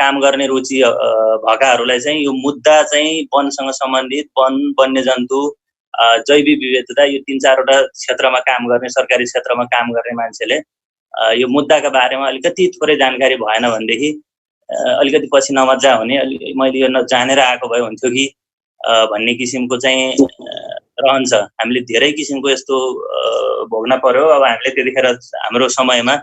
काम गर्ने रुचि भएकाहरूलाई चाहिँ यो मुद्दा चाहिँ वनसँग सम्बन्धित वन, वन्यजन्तु, जैविक विविधता यो 3-4वटा क्षेत्रमा काम गर्ने, सरकारी क्षेत्रमा काम गर्ने मान्छेले यो मुद्दाका बारेमा अलिकति थोरै जानकारी भएन भनेदेखि अलिकति पछि नमजा हुने, मैले यो जानेर आएको भए हुन्थ्यो कि भन्ने किसिमको चाहिँ रहन्छ। हामीले धेरै किसिमको यस्तो भोग्न पर्यो। अब हामीले त्यतिखेर हाम्रो समयमा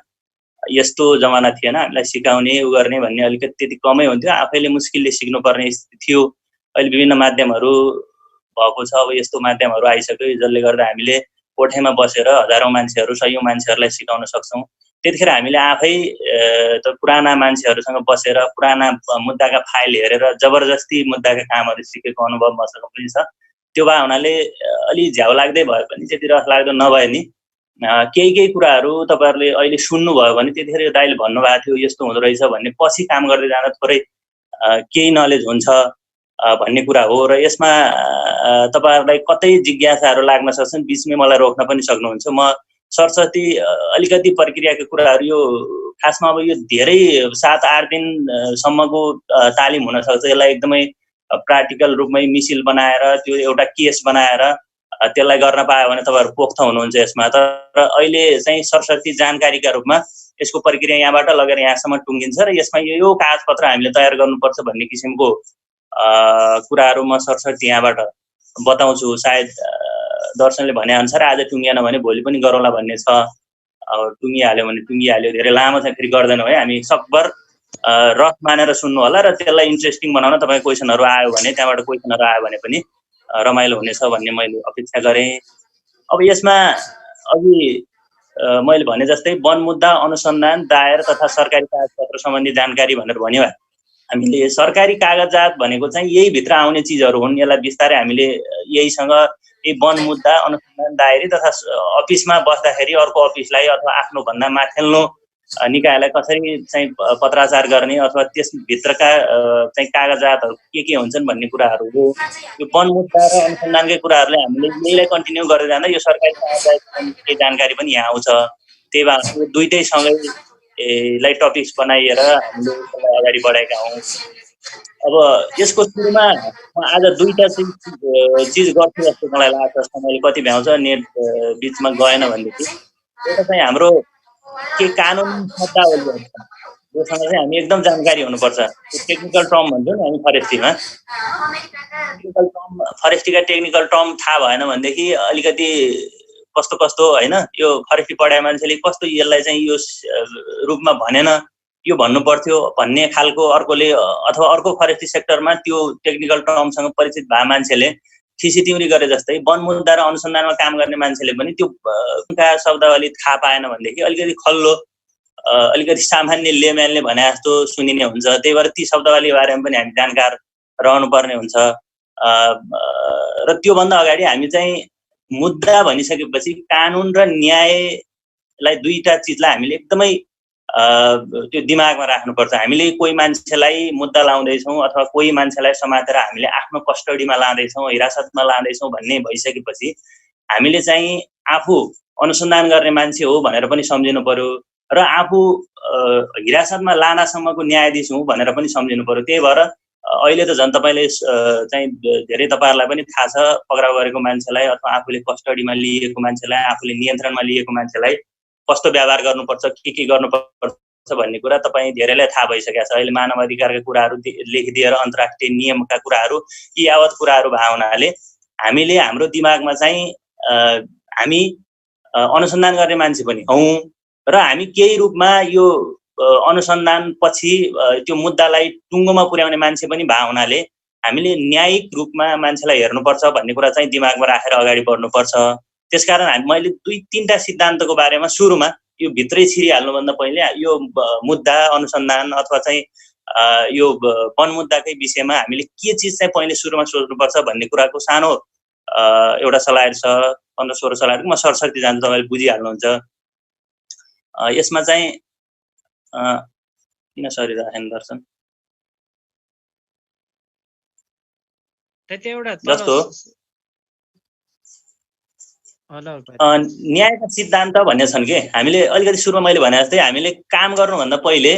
यस्तो जमाना थिएन, हामीलाई सिकाउने उ गर्ने भन्ने अलिकति त्यति कमै हुन्थ्यो, आफैले मुस्किलले सिक्नुपर्ने स्थिति थियो। अहिले विभिन्न माध्यमहरू भएको छ, अब यस्तो माध्यमहरू आइसक्यो जसले गर्दा हामीले कोठेमा बसेर हजारौं मान्छेहरू, सयौं मान्छेहरूलाई सिकाउन सक्छौँ। त्यतिखेर हामीले आफै त पुराना मान्छेहरूसँग बसेर पुराना मुद्दाका फाइल हेरेर जबरजस्ती मुद्दाका कामहरू सिकेको अनुभव मसँग पनि छ। त्यो भए हुनाले अलि झ्याउ लाग्दै भए पनि त्यति रस लाग्दो नभए नि केही कुराहरू तपाईहरुले अहिले सुन्नुभयो भने त्यतिखेर यो दाइले भन्नुभएको थियो यस्तो हुँदो रहेछ भन्ने पछि काम गर्दै जाँदा थोरै केही नलेज हुन्छ भन्ने कुरा हो। र यसमा तपाईहरुलाई कतै जिज्ञासाहरू लाग्न सक्छन्, बीचमै मलाई रोक्न पनि सक्नुहुन्छ। म सरसर्ती अलिकति प्रक्रियाको कुराहरू यो खासमा अब यो धेरै 7-8 दिनसम्मको तालिम हुन सक्छ। यसलाई एकदमै प्र्याक्टिकल रूपमै मिसिल बनाएर त्यो एउटा केस बनाएर त्यसलाई गर्न पायो भने तपाईहरु पोख्त हुनुहुन्छ यसमा। तर अहिले चाहिँ सरसर्ती जानकारीका रूपमा यसको प्रक्रिया यहाँबाट लगेर यहाँसम्म टुङ्गिन्छ र यसमा यो कागजपत्र हामीले तयार गर्नुपर्छ भन्ने किसिमको कुराहरू म सरसर्ती यहाँबाट बताउँछु। सायद दर्शनले भने अनुसार आज टुङ्गिएन भने भोलि पनि गरौँला भन्ने छ। अब टुङ्गिहाल्यो भने टुङ्गिहाल्यो, धेरै लामो चाहिँ फेरि गर्दैनौँ है। हामी सकभर रफ मानेर सुन्नु होला र त्यसलाई इन्ट्रेस्टिङ बनाउन तपाईँ क्वेसनहरू आयो भने, त्यहाँबाट क्वेसनहरू आयो भने पनि रमाइलो हुनेछ भन्ने मैले अपेक्षा गरेँ। अब यसमा अघि मैले भने जस्तै वन मुद्दा अनुसन्धान दायर तथा सरकारी कागजपत्र सम्बन्धी जानकारी भनेर भन्यो। हामीले सरकारी कागजात भनेको चाहिँ यही भित्र आउने चिजहरू हुन्। यसलाई बिस्तारै हामीले यहीसँग यही वन मुद्दा अनुसन्धान दायरी तथा अफिसमा बस्दाखेरि अर्को अफिसलाई अथवा आफ्नो भन्दा माथिल्लो निकायलाई कसरी चाहिँ पत्राचार गर्ने अथवा त्यसभित्रका चाहिँ कागजातहरू के हुन्छन् भन्ने कुराहरू हो। यो वन मुद्दा र अनुसन्धानकै कुराहरूले हामीले यहीलाई कन्टिन्यू गर्दै जाँदा यो सरकारी कागजातको जानकारी पनि यहाँ आउँछ। त्यही भएर दुईटै सँगै टपिक्स बनाइएर हामीले यसलाई अगाडि बढाएका हौँ। अब यसको सुरुमा म आज दुईटा चिज गर्छु जस्तो मलाई लाग्छ। समयले कति भ्याउँछ, नेट बिचमा गएन भनेदेखि एउटा चाहिँ हाम्रो के कानुन शब्दावली हुन्छ, जोसँग चाहिँ हामी एकदम जानकारी हुनुपर्छ। टेक्निकल टर्म भन्छौँ नि हामी फरेस्ट्रीमा, टेक्निकल टर्म फरेस्ट्रीका टेक्निकल टर्म थाहा भएन भनेदेखि अलिकति कस्तो हैन, यो फरेस्ट्री पढाए मान्छेले कस्तो यसलाई चाहिँ यो रूपमा भनेन, यो भन्नु पर्थ्यो भन्ने खालको अर्कोले अथवा अर्को फरेस्ट्री सेक्टरमा त्यो टेक्निकल टर्मसँग परिचित भए मान्छेले खिसितिउरी गरे जस्तै वन मुद्दा र अनुसन्धानमा काम गर्ने मान्छेले पनि त्यो शब्दावली थाहा पाएन भनेदेखि अलिकति खल्लो अलिकति सामान्य लेम्यानले भने जस्तो सुनिने हुन्छ। त्यही भएर ती शब्दावली बारेमा पनि हामी जानकार रहनुपर्ने हुन्छ। र त्योभन्दा अगाडि हामी चाहिँ मुद्दा भनिसकेपछि कानुन र न्यायलाई दुईटा चिजलाई हामीले एकदमै त्यो दिमागमा राख्नुपर्छ। हामीले कोही मान्छेलाई मुद्दा लाउँदैछौँ अथवा कोही मान्छेलाई समातेर हामीले आफ्नो कस्टडीमा लाँदैछौँ, हिरासतमा लाँदैछौँ भन्ने भइसकेपछि हामीले चाहिँ आफू अनुसन्धान गर्ने मान्छे हो भनेर पनि सम्झिनु पर्यो र आफू हिरासतमा लानासम्मको न्यायाधीश हुँ भनेर पनि सम्झिनु पर्यो। त्यही भएर अहिले त झन् तपाईँले चाहिँ धेरै तपाईँहरूलाई पनि थाहा छ, पक्राउ गरेको मान्छेलाई अथवा आफूले कस्टडीमा लिएको मान्छेलाई, आफूले नियन्त्रणमा लिएको मान्छेलाई कस्तो व्यवहार गर्नुपर्छ, के गर्नुपर्छ भन्ने कुरा तपाईँ धेरैलाई थाहा भइसकेको छ। अहिले मानव अधिकारका कुराहरू लेखिदिएर अन्तर्राष्ट्रिय नियमका कुराहरू यी यावत कुराहरू भए हुनाले हामीले हाम्रो दिमागमा चाहिँ हामी अनुसन्धान गर्ने मान्छे पनि हौँ र हामी केही रूपमा यो अनुसन्धान पछि त्यो मुद्दालाई टुङ्गोमा पुर्याउने मान्छे पनि भए हुनाले हामीले न्यायिक रूपमा मान्छेलाई हेर्नुपर्छ भन्ने कुरा चाहिँ दिमागमा राखेर अगाडि बढ्नुपर्छ। त्यसकारण मैले 2-3टा सिद्धान्तको बारेमा सुरुमा यो भित्रै छिरिहाल्नुभन्दा पहिले यो मुद्दा अनुसन्धान अथवा चाहिँ यो वन मुद्दाकै विषयमा हामीले के चिज चाहिँ पहिले सुरुमा सोच्नुपर्छ भन्ने कुराको सानो एउटा स्लाइड छ, 15-16 स्लाइड। म सरसर्ती जान्छु, तपाईँले बुझिहाल्नुहुन्छ। यसमा चाहिँ किन सरिरहेन दर्शन जस्तो न्यायका सिद्धान्त भन्ने छन् कि हामीले अलिकति सुरुमा मैले भने जस्तै हामीले काम गर्नुभन्दा पहिले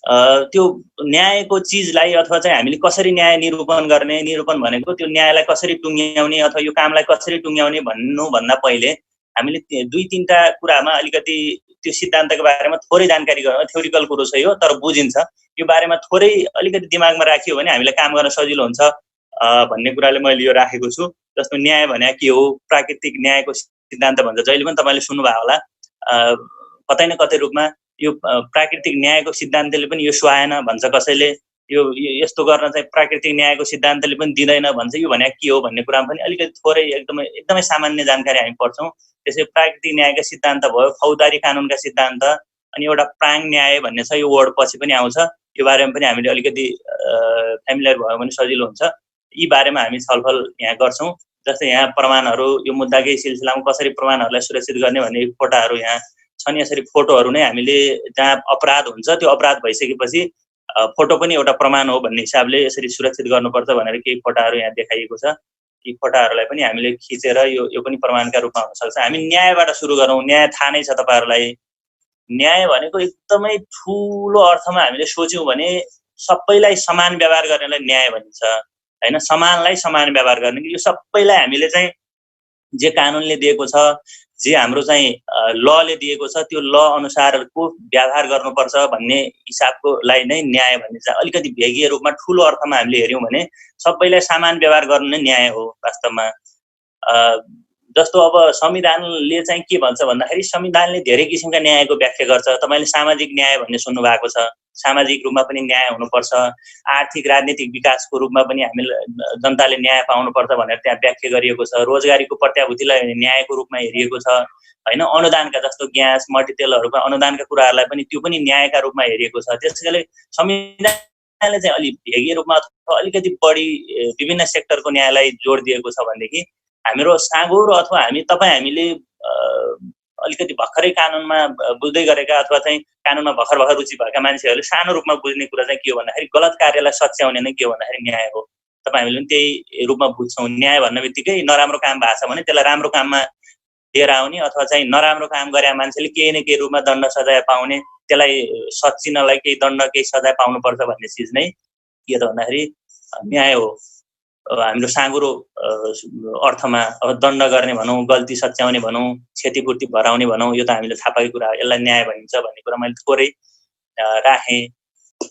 त्यो न्यायको चिजलाई अथवा चाहिँ हामीले कसरी न्याय निरूपण गर्ने, निरूपण भनेको त्यो न्यायलाई कसरी टुङ्ग्याउने अथवा यो कामलाई कसरी टुङ्ग्याउने भन्नुभन्दा पहिले हामीले 2-3टा कुरामा अलिकति त्यो सिद्धान्तको बारेमा थोरै जानकारी गरौँ। थ्योरिकल कुरो छ यो, तर बुझिन्छ। यो बारेमा थोरै अलिकति दिमागमा राखियो भने हामीलाई काम गर्न सजिलो हुन्छ भन्ने कुराले मैले यो राखेको छु। जस्तो न्याय भने के हो, प्राकृतिक न्यायको सिद्धान्त भन्छ, जहिले पनि तपाईँले सुन्नुभयो होला। कतै न कतै रूपमा यो प्राकृतिक न्यायको सिद्धान्तले पनि यो सुहाएन भन्छ, कसैले यो यस्तो गर्न चाहिँ प्राकृतिक न्यायको सिद्धान्तले पनि दिँदैन भन्छ। यो भने के हो भन्ने कुरामा पनि अलिकति थोरै एकदमै सामान्य जानकारी हामी पढ्छौँ। त्यसै प्राकृतिक न्यायका सिद्धान्त भयो, फौजदारी कानुनका सिद्धान्त, अनि एउटा प्राङ न्याय भन्ने छ, यो वर्ड पछि पनि आउँछ। यो बारेमा पनि हामीले अलिकति फ्यामिलियर भयो भने सजिलो हुन्छ। यी बारेमा हामी छलफल यहाँ गर्छौँ। जस्तै यहाँ प्रमाणहरू, यो मुद्दाकै सिलसिलामा कसरी प्रमाणहरूलाई सुरक्षित गर्ने भन्ने फोटाहरू यहाँ छन्। यसरी फोटोहरू नै हामीले जहाँ अपराध हुन्छ त्यो अपराध भइसकेपछि फोटो पनि एउटा प्रमाण हो भन्ने हिसाबले यसरी सुरक्षित गर्नुपर्छ भनेर केही फोटाहरू यहाँ देखाइएको छ। यी फोटाहरूलाई पनि हामीले खिचेर यो पनि प्रमाणका रूपमा हुन सक्छ। हामी न्यायबाट सुरु गरौँ। न्याय थाहा नै छ तपाईँहरूलाई। न्याय भनेको एकदमै ठुलो अर्थमा हामीले सोच्यौँ भने सबैलाई समान व्यवहार गर्नेलाई न्याय भनिन्छ, हैन? समानलाई समान व्यवहार गर्ने, यो सबैलाई हामीले चाहिँ जे कानुनले दिएको छ, जे हाम्रो चाहिँ लले दिएको छ, त्यो ल अनुसारको व्यवहार गर्नुपर्छ भन्ने हिसाबकोलाई नै न्याय भनिन्छ। अलिकति भेगीय रूपमा ठुलो अर्थमा हामीले हेऱ्यौँ भने सबैलाई समान व्यवहार गर्नु नै न्याय हो वास्तवमा। जस्तो अब संविधानले चाहिँ के भन्छ भन्दाखेरि संविधानले धेरै किसिमका न्यायको व्याख्या गर्छ। तपाईँले सामाजिक न्याय भन्ने सुन्नु भएको छ। सामाजिक रूपमा पनि न्याय हुनुपर्छ, आर्थिक राजनीतिक विकासको रूपमा पनि हामीले जनताले न्याय पाउनुपर्छ भनेर त्यहाँ व्याख्या गरिएको छ। रोजगारीको प्रत्याभूतिलाई न्यायको रूपमा हेरिएको छ, हैन? अनुदानका जस्तो ग्यास मट्टितेलहरूका अनुदानका कुराहरूलाई पनि त्यो पनि न्यायका रूपमा हेरिएको छ। त्यसैले संविधानले चाहिँ अलि भेगीय रूपमा अथवा अलिकति बढी विभिन्न सेक्टरको न्यायलाई जोड दिएको छ भनेदेखि हाम्रो साँगुरो अथवा हामीले अलिकति भर्खरै कानुनमा बुझ्दै गरेका अथवा चाहिँ कानुनमा भर्खर रुचि भएका मान्छेहरूले सानो रूपमा बुझ्ने कुरा चाहिँ के हो भन्दाखेरि गलत कार्यलाई सच्याउने नै के हो भन्दाखेरि न्याय हो। हामीले पनि त्यही रूपमा बुझ्छौँ। न्याय भन्ने बित्तिकै नराम्रो काम भएको छ भने त्यसलाई राम्रो काममा लिएर आउने अथवा चाहिँ नराम्रो काम गरे मान्छेले केही न केही रूपमा दण्ड सजाय पाउने, त्यसलाई सच्चिनलाई केही दण्ड केही सजाय पाउनुपर्छ भन्ने चिज नै के त भन्दाखेरि न्याय हो। हाम्रो साँगुरो अर्थमा अब दण्ड गर्ने भनौँ, गल्ती सच्याउने भनौँ, क्षतिपूर्ति भराउने भनौँ, यो त हामीले थाहा पाएको कुरा हो। यसलाई न्याय भनिन्छ भन्ने कुरा मैले थोरै राखेँ।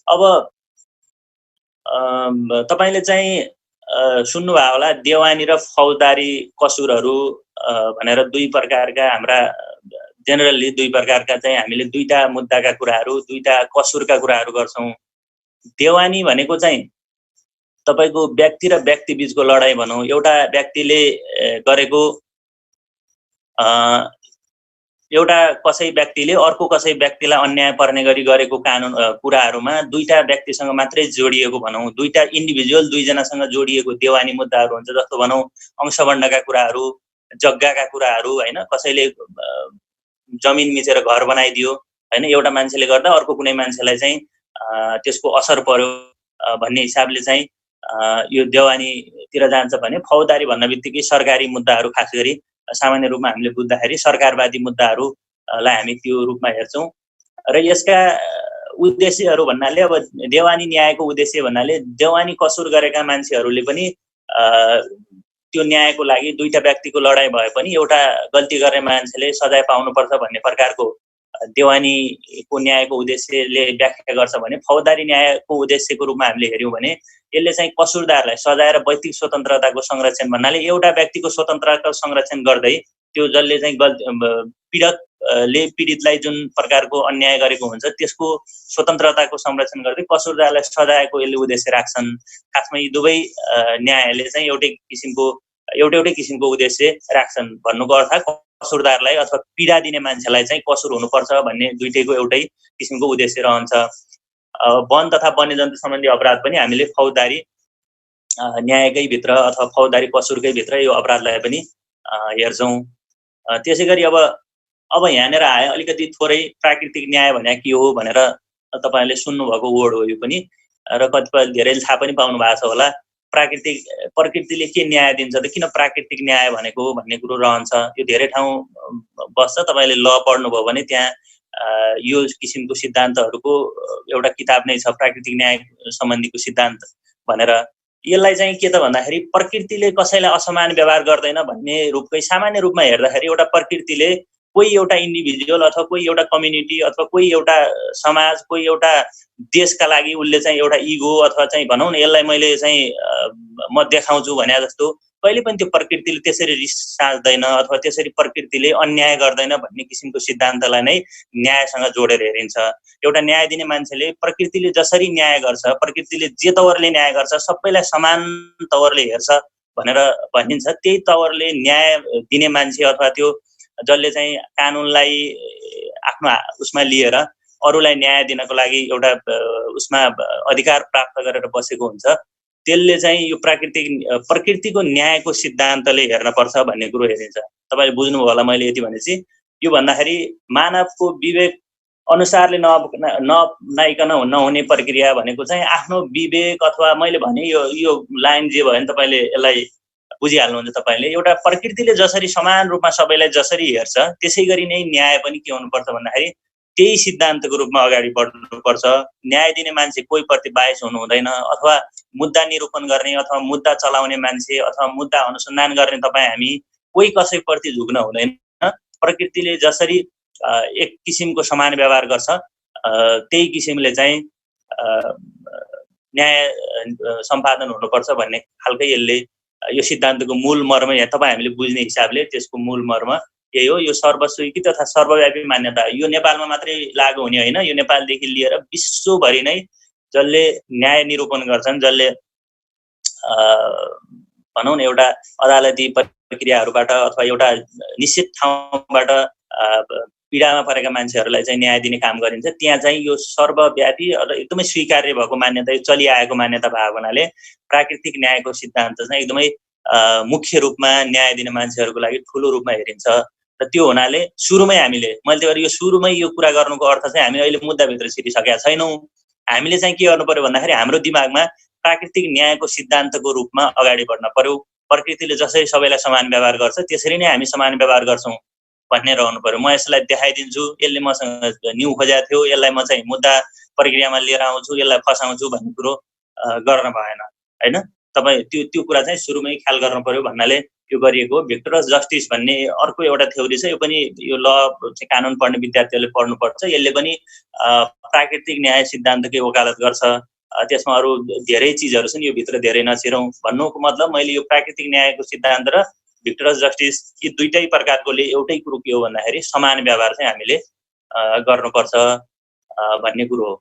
अब तपाईँले चाहिँ सुन्नुभयो होला देवानी र फौजदारी कसुरहरू भनेर दुई प्रकारका हाम्रा जेनरली दुई प्रकारका चाहिँ हामीले दुईटा मुद्दाका कुराहरू, दुईटा कसुरका कुराहरू गर्छौँ। देवानी भनेको चाहिँ तपाईको व्यक्ति र व्यक्ति बीचको लडाई भनौँ, एउटा व्यक्तिले गरेको एउटा कसै व्यक्तिले अर्को कसै व्यक्तिलाई अन्याय पर्ने गरी गरेको कानुन कुराहरूमा दुईटा व्यक्तिसँग मात्रै जोडिएको भनौँ, दुईटा इन्डिभिजुअल दुईजनासँग जोडिएको देवानी मुद्दाहरू हुन्छ। जस्तो भनौँ अंशबण्डका कुराहरू, जग्गाका कुराहरू, हैन? कसैले जमिन मिचेर घर बनाइदियो, हैन? एउटा मान्छेले गर्दा अर्को कुनै मान्छेलाई चाहिँ त्यसको असर पर्यो भन्ने हिसाबले चाहिँ यो देवानीतिर जान्छ भने फौजदारी भन्न बित्तिकै सरकारी मुद्दाहरू खास गरी सामान्य रूपमा हामीले बुझ्दाखेरि सरकारवादी मुद्दाहरूलाई हामी त्यो रूपमा हेर्छौँ। र यसका उद्देश्यहरू भन्नाले अब देवानी न्यायको उद्देश्य भन्नाले देवानी कसुर गरेका मान्छेहरूले पनि त्यो न्यायको लागि दुईटा व्यक्तिको लडाई भए पनि एउटा गल्ती गर्ने मान्छेले सजाय पाउनुपर्छ भन्ने प्रकारको देवानीको न्यायको उद्देश्यले व्याख्या गर्छ भने फौजदारी न्यायको उद्देश्यको रूपमा हामीले हेऱ्यौँ भने यसले चाहिँ कसुरदारलाई सजाय र व्यक्तिगत स्वतन्त्रताको संरक्षण भन्नाले एउटा व्यक्तिको स्वतन्त्रताको संरक्षण गर्दै त्यो जसले चाहिँ पीडितले पीडितलाई जुन प्रकारको अन्याय गरेको हुन्छ त्यसको स्वतन्त्रताको संरक्षण गर्दै कसुरदारलाई सजायको यसले उद्देश्य राख्छन्। खासमा यी दुवै न्यायले चाहिँ एउटै किसिमको उद्देश्य राख्छन्। भन्नुको अर्थ कसुरदारलाई अथवा पीडा दिने मान्छेलाई चाहिँ कसुर हुनुपर्छ भन्ने दुईटैको एउटै किसिमको उद्देश्य रहन्छ। वन तथा वन्यजन्तु सम्बन्धी अपराध पनि हामीले फौजदारी न्यायकै भित्र अथवा फौजदारी कसुरकै भित्र यो अपराधलाई पनि हेर्छौँ। त्यसै गरी अब यहाँनिर आए अलिकति थोरै प्राकृतिक न्याय भने के हो भनेर तपाईँहरूले सुन्नुभएको वर्ड हो यो पनि, र कतिपय धेरैले थाहा पनि पाउनु भएको छ होला। प्रकृतिले के न्याय दिन्छ त, किन प्राकृतिक न्याय भनेको भन्ने कुरो रहन्छ। यो धेरै ठाउँ बस्छ। तपाईँले ल पढ्नुभयो भने त्यहाँ यो किसिमको सिद्धान्तहरूको एउटा किताब नै छ, प्राकृतिक न्याय सम्बन्धीको सिद्धान्त भनेर। यसलाई चाहिँ के त भन्दाखेरि प्रकृतिले कसैलाई असमान व्यवहार गर्दैन भन्ने रूपकै सामान्य रूपमा हेर्दाखेरि एउटा प्रकृतिले कोही एउटा इन्डिभिजुअल अथवा कोही एउटा कम्युनिटी अथवा कोही एउटा समाज, कोही एउटा देशका लागि उसले चाहिँ एउटा इगो अथवा चाहिँ भनौँ न यसलाई मैले चाहिँ म देखाउँछु भने जस्तो कहिले पनि त्यो प्रकृतिले त्यसरी रिस साच्दैन अथवा त्यसरी प्रकृतिले अन्याय गर्दैन भन्ने किसिमको सिद्धान्तलाई नै न्यायसँग जोडेर हेरिन्छ। एउटा न्याय दिने मान्छेले प्रकृतिले जसरी न्याय गर्छ, प्रकृतिले जे तवरले न्याय गर्छ सबैलाई समान तवरले हेर्छ भनेर भनिन्छ। त्यही तवरले न्याय दिने मान्छे अथवा त्यो जसले चाहिँ कानुनलाई आफ्नो उसमा लिएर अरूलाई न्याय दिनको लागि एउटा उसमा अधिकार प्राप्त गरेर बसेको हुन्छ, त्यसले चाहिँ यो प्रकृतिको न्यायको सिद्धान्तले हेर्नुपर्छ भन्ने कुरो हेरिन्छ। तपाईँले बुझ्नुभयो होला मैले यति भनेपछि। यो भन्दाखेरि मानवको विवेक अनुसारले नआइकन नहुने प्रक्रिया भनेको चाहिँ आफ्नो विवेक अथवा मैले भने यो लाइन जे भयो भने तपाईँले यसलाई बुझिहाल्नुहुन्छ। तपाईँले एउटा प्रकृतिले जसरी समान रूपमा सबैलाई जसरी हेर्छ त्यसै गरी नै न्याय पनि के हुनुपर्छ भन्दाखेरि त्यही सिद्धान्तको रूपमा अगाडि बढ्नुपर्छ। न्याय दिने मान्छे कोही प्रति बायस हुनु हुँदैन अथवा मुद्दा निरूपण गर्ने अथवा मुद्दा चलाउने मान्छे अथवा मुद्दा अनुसन्धान गर्ने तपाईँ हामी कोही कसैप्रति झुक्न हुँदैन। प्रकृतिले जसरी एक किसिमको समान व्यवहार गर्छ त्यही किसिमले चाहिँ न्याय सम्पादन हुनुपर्छ भन्ने खालकै यसले यो सिद्धान्तको मूल मर्म या तपाईँ हामीले बुझ्ने हिसाबले त्यसको मूल मर्म यही हो। यो सर्वस्वीकृत तथा सर्वव्यापी मान्यता यो नेपालमा मात्रै लागू हुने होइन, यो नेपालदेखि लिएर विश्वभरि नै जसले न्याय निरूपण गर्छन्, जसले भनौँ न एउटा अदालती प्रक्रियाहरूबाट अथवा एउटा निश्चित ठाउँबाट पीडामा परेका मान्छेहरूलाई चाहिँ न्याय दिने काम गरिन्छ, त्यहाँ चाहिँ यो सर्वव्यापी र एकदमै स्वीकार्य भएको मान्यता, चलिआएको मान्यता भएको हुनाले प्राकृतिक न्यायको सिद्धान्त चाहिँ एकदमै मुख्य रूपमा न्याय दिने मान्छेहरूको लागि ठुलो रूपमा हेरिन्छ। र त्यो हुनाले सुरुमै हामीले मैले त्यही भएर यो सुरुमै यो कुरा गर्नुको अर्थ चाहिँ हामी अहिले मुद्दाभित्र छिरिसकेका छैनौँ। हामीले चाहिँ के गर्नु पर्यो भन्दाखेरि हाम्रो दिमागमा प्राकृतिक न्यायको सिद्धान्तको रूपमा अगाडि बढ्न पर्यो। प्रकृतिले जसरी सबैलाई समान व्यवहार गर्छ त्यसरी नै हामी समान व्यवहार गर्छौँ भन्ने रहनु पर्यो। म यसलाई देखाइदिन्छु, यसले मसँग न्यु खोजेको थियो, यसलाई म चाहिँ मुद्दा प्रक्रियामा लिएर आउँछु, यसलाई फसाउँछु भन्ने कुरो गर्न भएन हैन। तपाईँ त्यो कुरा चाहिँ सुरुमै ख्याल गर्नु पर्यो भन्नाले यो गरिएको। भिक्टोरस जस्टिस भन्ने अर्को एउटा थ्योरी छ, यो पनि यो ल चाहिँ कानुन पढ्ने विद्यार्थीहरूले पढ्नुपर्छ। यसले पनि प्राकृतिक न्याय सिद्धान्तकै वकालत गर्छ। त्यसमा अरू धेरै चिजहरू छन्, यो भित्र धेरै नछिरौँ। भन्नुको मतलब मैले यो प्राकृतिक न्यायको सिद्धान्त र भिक्टोरस जस्टिस यी दुईटै प्रकारकोले एउटै कुरो के हो भन्दाखेरि समान व्यवहार चाहिँ हामीले गर्नुपर्छ भन्ने कुरो हो।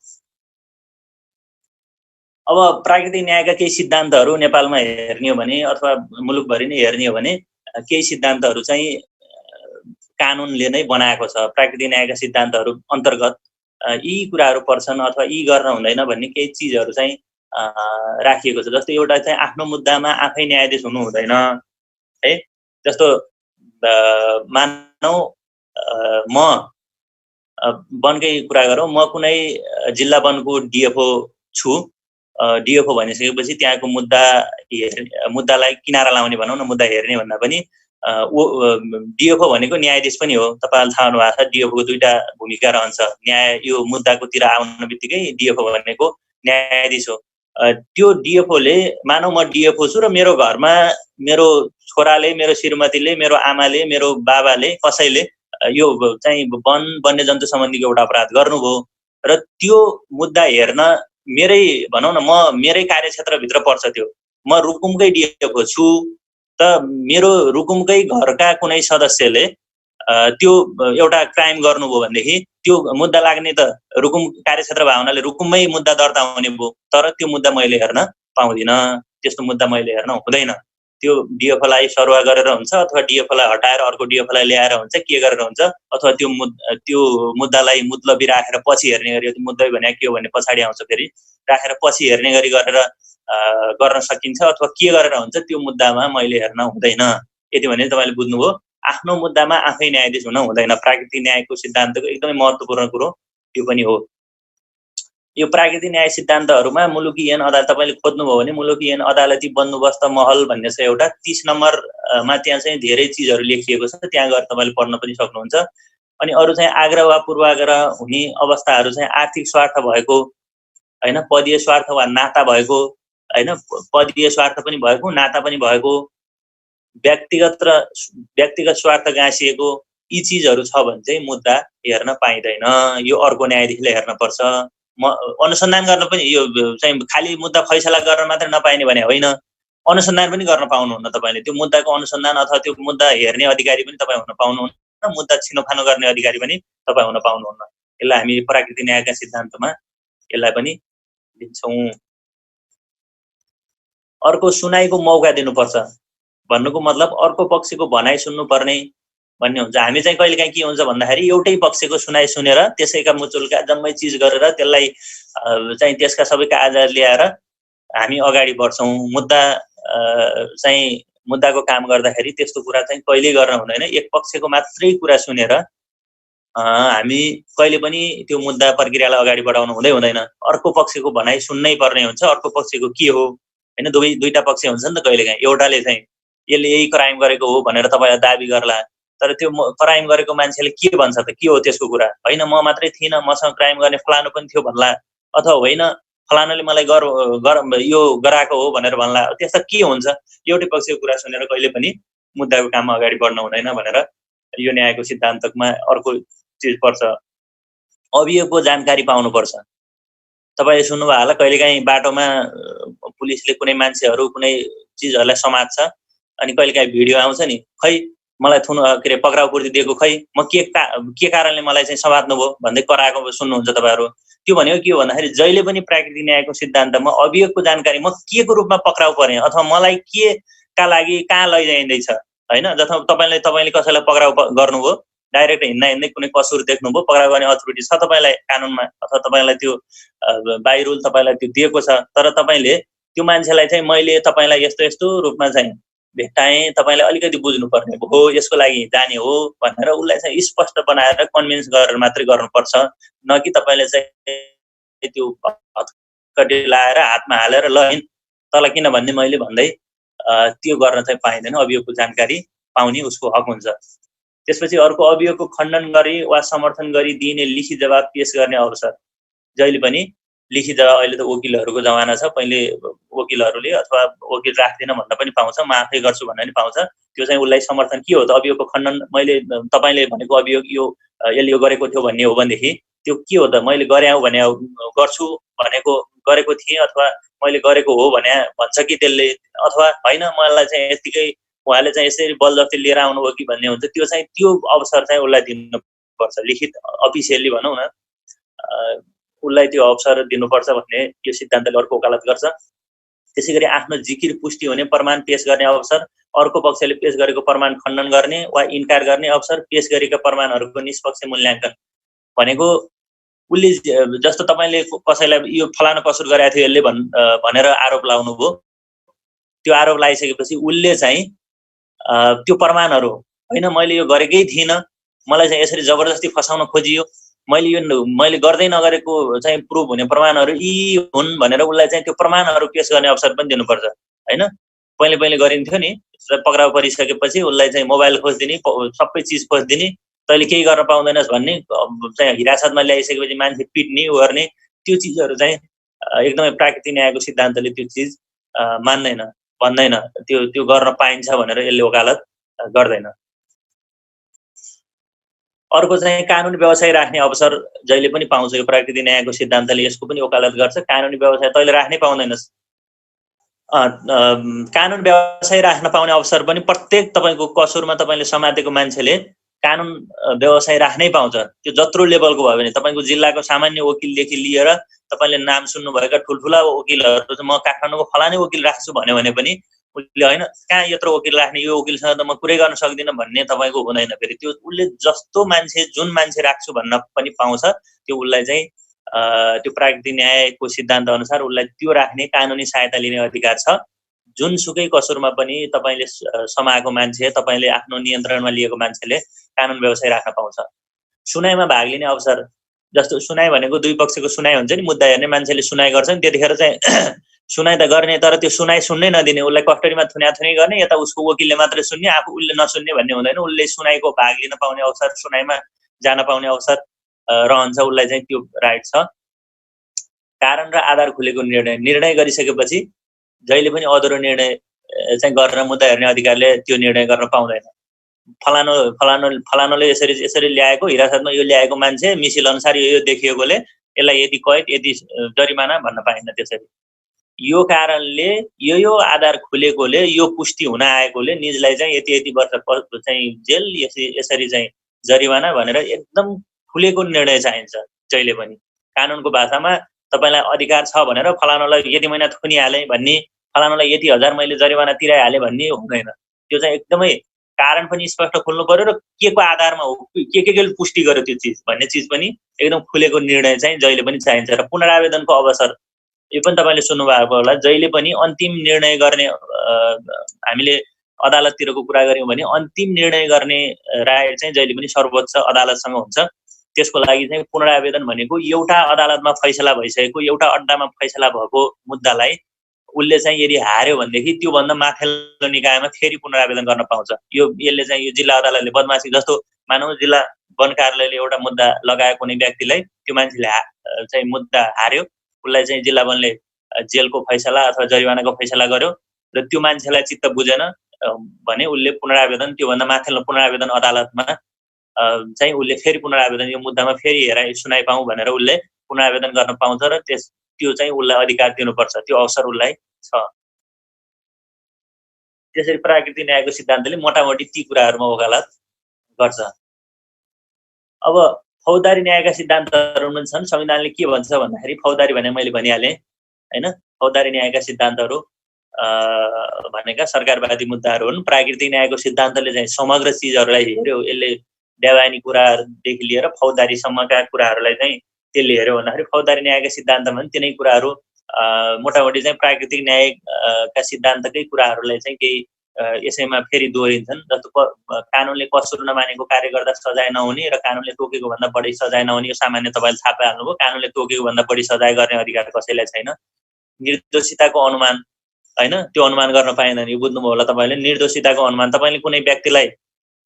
अब प्राकृतिक न्यायका केही सिद्धान्तहरू नेपालमा हेर्ने हो भने अथवा मुलुकभरि नै हेर्ने हो भने केही सिद्धान्तहरू चाहिँ कानुनले नै बनाएको छ। प्राकृतिक न्यायका सिद्धान्तहरू अन्तर्गत यी कुराहरू पर्छन् अथवा यी गर्न हुँदैन भन्ने केही चिजहरू चाहिँ राखिएको छ। जस्तै एउटा चाहिँ आफ्नो मुद्दामा आफै न्यायाधीश हुनु हुँदैन है। जस्तो मानौ म वनकै कुरा गरौँ, म कुनै जिल्ला वनको डिएफओ छु। डिएफओ भनिसकेपछि त्यहाँको मुद्दालाई किनारा लाउने भनौँ न, मुद्दा हेर्ने भन्दा पनि डिएफओ भनेको न्यायाधीश पनि हो। तपाईँलाई थाहा हुनुभएको छ डिएफओको दुईटा भूमिका रहन्छ। न्याय यो मुद्दाकोतिर आउन बित्तिकै डिएफओ भनेको न्यायाधीश हो। त्यो डिएफओले मानौ म डिएफओ छु र मेरो घरमा मेरो छोराले, मेरो श्रीमतीले, मेरो आमाले, मेरो बाबाले कसैले यो चाहिँ वन्यजन्तु सम्बन्धीको एउटा अपराध गर्नुभयो र त्यो मुद्दा हेर्न मेरै भनौँ न मेरै कार्यक्षेत्रभित्र पर्छ। त्यो म रुकुमकै डिएफओ छु त मेरो रुकुमकै घरका कुनै सदस्यले त्यो एउटा क्राइम गर्नुभयो भनेदेखि त्यो मुद्दा लाग्ने त रुकुम कार्यक्षेत्र भएको हुनाले रुकुममै मुद्दा दर्ता हुने भयो। तर त्यो मुद्दा मैले हेर्न पाउँदिनँ, त्यस्तो मुद्दा मैले हेर्न हुँदैन। त्यो डिएफओलाई सरुवा गरेर हुन्छ अथवा डिएफओलाई हटाएर अर्को डिएफओलाई ल्याएर हुन्छ, के गरेर हुन्छ, अथवा त्यो मुद्दालाई मुतलबी राखेर पछि हेर्ने गरी, त्यो मुद्दै भने के हो भन्ने पछाडि आउँछ, फेरि राखेर पछि हेर्ने गरी गरेर गर्न सकिन्छ अथवा के गरेर हुन्छ त्यो मुद्दामा मैले हेर्न हुँदैन। यति भने तपाईँले बुझ्नुभयो, आफ्नो मुद्दामा आफै न्यायाधीश हुन हुँदैन। प्राकृतिक न्यायको सिद्धान्तको एकदमै महत्त्वपूर्ण कुरो यो पनि हो। यो प्राकृतिक न्याय सिद्धान्तहरूमा मुलुकी ऐन अदालत तपाईँले खोज्नुभयो भने मुलुकी ऐन अदालती बन्दोबस्त महल भन्ने छ एउटा, 30 नम्बरमा त्यहाँ चाहिँ धेरै चिजहरू लेखिएको छ। त्यहाँ गएर तपाईँले पढ्न पनि सक्नुहुन्छ। अनि अरू चाहिँ आग्रह वा पूर्वाग्रह हुने अवस्थाहरू चाहिँ आर्थिक स्वार्थ भएको हैन, पदीय स्वार्थ वा नाता भएको हैन, पदीय स्वार्थ पनि भएको, नाता पनि भएको, व्यक्तिगत स्वार्थ गाँसिएको यी चिजहरू छ भने चाहिँ मुद्दा हेर्न पाइँदैन। यो अर्को न्यायाधीशले हेर्न पर्छ। अनुसन्धान गर्न पनि यो चाहिँ खाली मुद्दा फैसला गर्न मात्र नपाइने भने होइन, अनुसन्धान पनि गर्न पाउनुहुन्न तपाईले। त्यो मुद्दाको अनुसन्धान अथवा त्यो मुद्दा हेर्ने अधिकारी पनि तपाईँ हुन पाउनुहुन्न, मुद्दा छिनोफानो गर्ने अधिकारी पनि तपाईँ हुन पाउनुहुन्न। यसलाई हामी प्राकृतिक न्यायका सिद्धान्तमा यसलाई पनि दिन्छौँ। अर्को सुनाइको मौका दिनुपर्छ भन्नुको मतलब अर्को पक्षको भनाइ सुन्नुपर्ने भन्ने हुन्छ। हामी चाहिँ कहिलेकाहीँ के हुन्छ भन्दाखेरि एउटै पक्षको सुनाइ सुनेर त्यसैका मुचुल्का जम्मै चिज गरेर त्यसलाई चाहिँ त्यसका सबै कागजात ल्याएर हामी अगाडि बढ्छौँ। मुद्दाको काम गर्दाखेरि त्यस्तो कुरा चाहिँ कहिल्यै गर्न हुँदैन। एक पक्षको मात्रै कुरा सुनेर हामी कहिले पनि त्यो मुद्दा प्रक्रियालाई अगाडि बढाउनु हुँदैन। अर्को पक्षको भनाइ सुन्नै पर्ने हुन्छ। अर्को पक्षको के हो हैन, दुईटा पक्ष हुन्छ नि त कहिलेकाहीँ। एउटाले चाहिँ यसले यही क्राइम गरेको हो भनेर तपाईलाई दाबी गर्ला, तर त्यो क्राइम गरेको मान्छेले के भन्छ त, के हो त्यसको कुरा, हैन म मात्रै थिइनँ, मसँग क्राइम गर्ने फलानु पनि थियो भन्ला, अथवा होइन फलानुले मलाई यो गराएको हो भनेर भन्ला। त्यस्ता के हुन्छ? एउटै पक्षको कुरा सुनेर कहिले पनि मुद्दाको काममा अगाडि बढ्न हुँदैन भनेर यो न्यायको सिद्धान्तमा अर्को चिज पर्छ। अभियोगको जानकारी पाउनुपर्छ। तपाईले सुन्नुभयो होला कहिलेकाहीँ बाटोमा पुलिसले कुनै मान्छेहरू कुनै चिजहरूलाई समात्छ अनि कहिलेकाहीँ भिडियो आउँछ नि, खै मलाई पक्राउ पूर्ति दिएको, खै म के कारणले मलाई चाहिँ समात्नु भयो भन्दै कराएको सुन्नुहुन्छ तपाईहरु। त्यो भनेको के हो भन्दाखेरि जहिले पनि प्राकृतिक न्यायको सिद्धान्तमा अभियोगको जानकारी, म के को रूपमा पक्राउ परे अथवा मलाई के का लागि कहाँ लैजाइँदैछ हैन, जथा तपाईले कसैलाई पक्राउ गर्नुभयो, डाइरेक्ट हिँड्दै कुनै कसुर देख्नुभयो, पक्राउ गर्ने अथोरिटी छ तपाईलाई कानुनमा, अथवा तपाईलाई त्यो बाइ रुल तपाईलाई त्यो दिएको छ, तर तपाईले त्यो मान्छेलाई चाहिँ मैले तपाईलाई यस्तो यस्तो रूपमा चाहिँ भेट्टाएँ, तपाईले अलिकति बुझ्नुपर्ने हो, यसको लागि जाने हो भनेर उसलाई चाहिँ स्पष्ट बनाएर कन्भिन्स गरेर मात्रै गर्नुपर्छ। न कि तपाईले चाहिँ त्यो हत्कडी लाएर हातमा हालेर ल हिँड तल किन भन्ने मैले भन्दै त्यो गर्न चाहिँ पाइँदैन। अभियोगको जानकारी पाउने उसको हक हुन्छ। त्यसपछि अर्को अभियोगको खण्डन गरी वा समर्थन गरी दिइने लिखित जवाब पेश गर्ने अवसर। जहिले पनि लिखित जवाब, अहिले त वकिलहरूको जमाना छ, पहिले वकिलहरूले अथवा वकिल राख्दिन भन्न पनि पाउँछ, म आफै गर्छु भन्न पनि पाउँछ। त्यो चाहिँ उसलाई समर्थन के हो त, अभियोगको खण्डन, मैले तपाईले भनेको अभियोग यो यसले यो गरेको थियो भन्ने हो भनेदेखि त्यो के हो त, मैले गरे भने गर्छु भनेको गरेको थिएँ अथवा मैले गरेको हो भने भन्छ कि त्यसले, अथवा हैन मलाई चाहिँ यतिकै उहाँले चाहिँ यसरी बलजफ्ती लिएर आउनुभयो कि भन्ने हुन्छ। त्यो चाहिँ त्यो अवसर चाहिँ उसलाई दिनुपर्छ, लिखित अफिसियली भनौँ न, उसलाई त्यो अवसर दिनुपर्छ भन्ने यो सिद्धान्तले अर्को वकालत गर्छ। त्यसैगरी आफ्नो जिकिर पुष्टि हुने प्रमाण पेश गर्ने अवसर, अर्को पक्षले पेश गरेको प्रमाण खण्डन गर्ने वा इन्कार गर्ने अवसर, पेश गरेका प्रमाणहरूको निष्पक्ष मूल्याङ्कन भनेको उसले जस्तो तपाईले कसैलाई यो फलाना कसुर गरेको थियो यसले भनेर आरोप लाउनु भयो, त्यो आरोप लगाइसकेपछि उसले चाहिँ त्यो प्रमाणहरू, हैन मैले यो गरेकै थिइनँ, मलाई चाहिँ यसरी जबरजस्ती फसाउन खोजियो, मैले गर्दै नगरेको चाहिँ प्रुफ हुने प्रमाणहरू यी हुन् भनेर उसलाई चाहिँ त्यो प्रमाणहरू पेश गर्ने अवसर पनि दिनुपर्छ हैन। पहिले गरिन्थ्यो नि, पक्राउ परिसकेपछि उसलाई चाहिँ मोबाइल खोजिदिने, सबै चिज खोजिदिने, तैले केही गर्न पाउँदैनस् भन्ने, चाहिँ हिरासतमा ल्याइसकेपछि मान्छे पिट्ने गर्ने, त्यो चिजहरू चाहिँ एकदमै प्राकृतिक न्यायको सिद्धान्तले त्यो चिज मान्दैन, भन्दैन, त्यो गर्न पाइन्छ भनेर यसले वकालत गर्दैन। अर्को चाहिँ कानुनी व्यवसाय राख्ने अवसर जहिले पनि पाउँछ। यो प्राकृतिक न्यायको सिद्धान्तले यसको पनि वकालत गर्छ। कानुनी व्यवसाय तैले राख्नै पाउँदैनस्। कानुन व्यवसाय राख्न पाउने अवसर पनि प्रत्येक तपाईको कसुरमा तपाईले समातेको मान्छेले कानुन व्यवसाय राख्नै पाउँछ। त्यो जत्रो लेभलको भयो भने, तपाईको जिल्लाको सामान्य वकिलदेखि लिएर तपाईले नाम सुन्नुभएका ठुलठुला वकिलहरू, म काठमाडौँको फलानै वकिल राख्छु भन्यो भने पनि उसले हैन कहाँ यत्रो वकिल राख्ने, यो वकिलसँग त म कुरै गर्न सक्दिनँ भन्ने तपाईको हुँदैन। फेरि त्यो उसले जस्तो मान्छे, जुन मान्छे राख्छु भन्न पनि पाउँछ, त्यो उसलाई चाहिँ त्यो प्राकृतिक न्यायको सिद्धान्त अनुसार उसलाई त्यो राख्ने, कानुनी सहायता लिने अधिकार छ। जुनसुकै कसुरमा पनि तपाईले समाएको मान्छे, तपाईले आफ्नो नियन्त्रणमा लिएको मान्छेले कानुन व्यवसाय राख्न पाउँछ। सुनाइमा भाग लिने अवसर, जस्तो सुनाइ भनेको दुई पक्षको सुनाइ हुन्छ नि, मुद्दा हेर्ने मान्छेले सुनाइ गर्छ नि, त्यतिखेर चाहिँ सुनाइ त गर्ने, तर त्यो सुनाइ सुन्नै नदिने, उसलाई कस्टडीमा थुन्याथुनी गर्ने, यता उसको वकिलले मात्रै सुन्ने, आफू उसले नसुन्ने भन्ने हुँदैन। उसले सुनाइको भाग लिन पाउने अवसर, सुनाइमा जान पाउने अवसर रहन्छ, उसलाई चाहिँ त्यो राइट छ। कारण र आधार खुलेको निर्णय गरिसकेपछि जहिले पनि अधुरो निर्णय चाहिँ गरेर मुद्दा हेर्ने अधिकारले त्यो निर्णय गर्न पाउँदैन। फलानोले यसरी ल्याएको, हिरासतमा यो ल्याएको मान्छे मिसिल अनुसार यो देखिएकोले यसलाई यति कैद यति जरिमाना भन्न पाइन्न। त्यसरी यो कारणले यो आधार खुलेकोले यो पुष्टि हुन आएकोले निजलाई चाहिँ यति वर्ष चाहिँ जेल यसरी चाहिँ जरिमाना भनेर एकदम खुलेको निर्णय चाहिन्छ। जहिले पनि कानुनको भाषामा तपाईलाई अधिकार छ भनेर फलानालाई यति महिना थुनिहाले भन्ने, फलानालाई यति हजार मैले जरिमाना तिराइहाले भन्ने हुँदैन। त्यो चाहिँ एकदमै कारण पनि स्पष्ट खोल्नु पर्यो र के को आधारमा हो, के पुष्टि गर्यो त्यो चिज भन्ने चिज पनि एकदम खुलेको निर्णय चाहिँ जहिले पनि चाहिन्छ। र पुनरावेदनको अवसर यो पनि तपाईले सुन्नु भएको होला, जहिले पनि अन्तिम निर्णय गर्ने हामीले अदालततिरको कुरा गर्यौं भने अन्तिम निर्णय गर्ने राय चाहिँ जहिले पनि सर्वोच्च अदालतसँग हुन्छ। त्यसको लागि चाहिँ पुनरावेदन भनेको एउटा अदालतमा फैसला भइसकेको, एउटा अड्डामा फैसला भएको मुद्दालाई उसले चाहिँ यदि हार्यो भनेदेखि त्यो भन्दा माथिल्लो निकायमा फेरि पुनरावेदन गर्न पाउँछ। यसले चाहिँ यो जिल्ला अदालतले बदमासी जस्तो मानौ जिल्ला वन कार्यालयले एउटा मुद्दा लगाएको कुनै व्यक्तिलाई, त्यो मान्छेले चाहिँ मुद्दा हार्यो, उसलाई चाहिँ जिल्ला वनले जेलको फैसला अथवा जरिवानाको फैसला गर्यो र त्यो मान्छेलाई चित्त बुझेन भने उसले पुनरावेदन, त्यो भन्दा माथिल्लो पुनरावेदन अदालतमा चाहिँ उसले फेरि पुनरावेदन यो मुद्दामा फेरि हेराइ सुनाइ पाऊँ भनेर उसले पुनरावेदन गर्न पाउँछ र त्यो चाहिँ उसलाई अधिकार दिनुपर्छ, त्यो अवसर उसलाई छ। त्यसरी प्राकृतिक न्यायको सिद्धान्तले मोटामोटी ती कुराहरूमा वकालत गर्छ। अब फौजदारी न्यायका सिद्धान्तहरू पनि छन्। संविधानले के भन्छ भन्दाखेरि फौजदारी भने मैले भनिहालेँ हैन, फौजदारी न्यायका सिद्धान्तहरू भनेका सरकारवादी मुद्दाहरू हुन्। प्राकृतिक न्यायको सिद्धान्तले चाहिँ समग्र चिजहरूलाई हेर्यो, यसले व्यवहारिक कुराहरूदेखि लिएर फौजदारीसम्मका कुराहरूलाई चाहिँ त्यसले हेर्यो भन्दाखेरि फौजदारी न्यायका सिद्धान्तमा पनि तिनै कुराहरू मोटामोटी चाहिँ प्राकृतिक न्यायका सिद्धान्तकै कुराहरूलाई चाहिँ केही यसैमा फेरि दोहोरिन्छन्। जस्तो कानुनले कसुर नमानेको कार्य गर्दा सजाय नहुने र कानुनले तोकेको भन्दा बढी सजाय नहुने, यो सामान्य तपाईँले थाहा पाइहाल्नुभयो। कानुनले तोकेको भन्दा बढी सजाय गर्ने अधिकार कसैलाई छैन। निर्दोषिताको अनुमान हैन, त्यो अनुमान गर्न पाइँदैन। यो बुझ्नुभयो होला तपाईँले। निर्दोषिताको अनुमान तपाईँले कुनै व्यक्तिलाई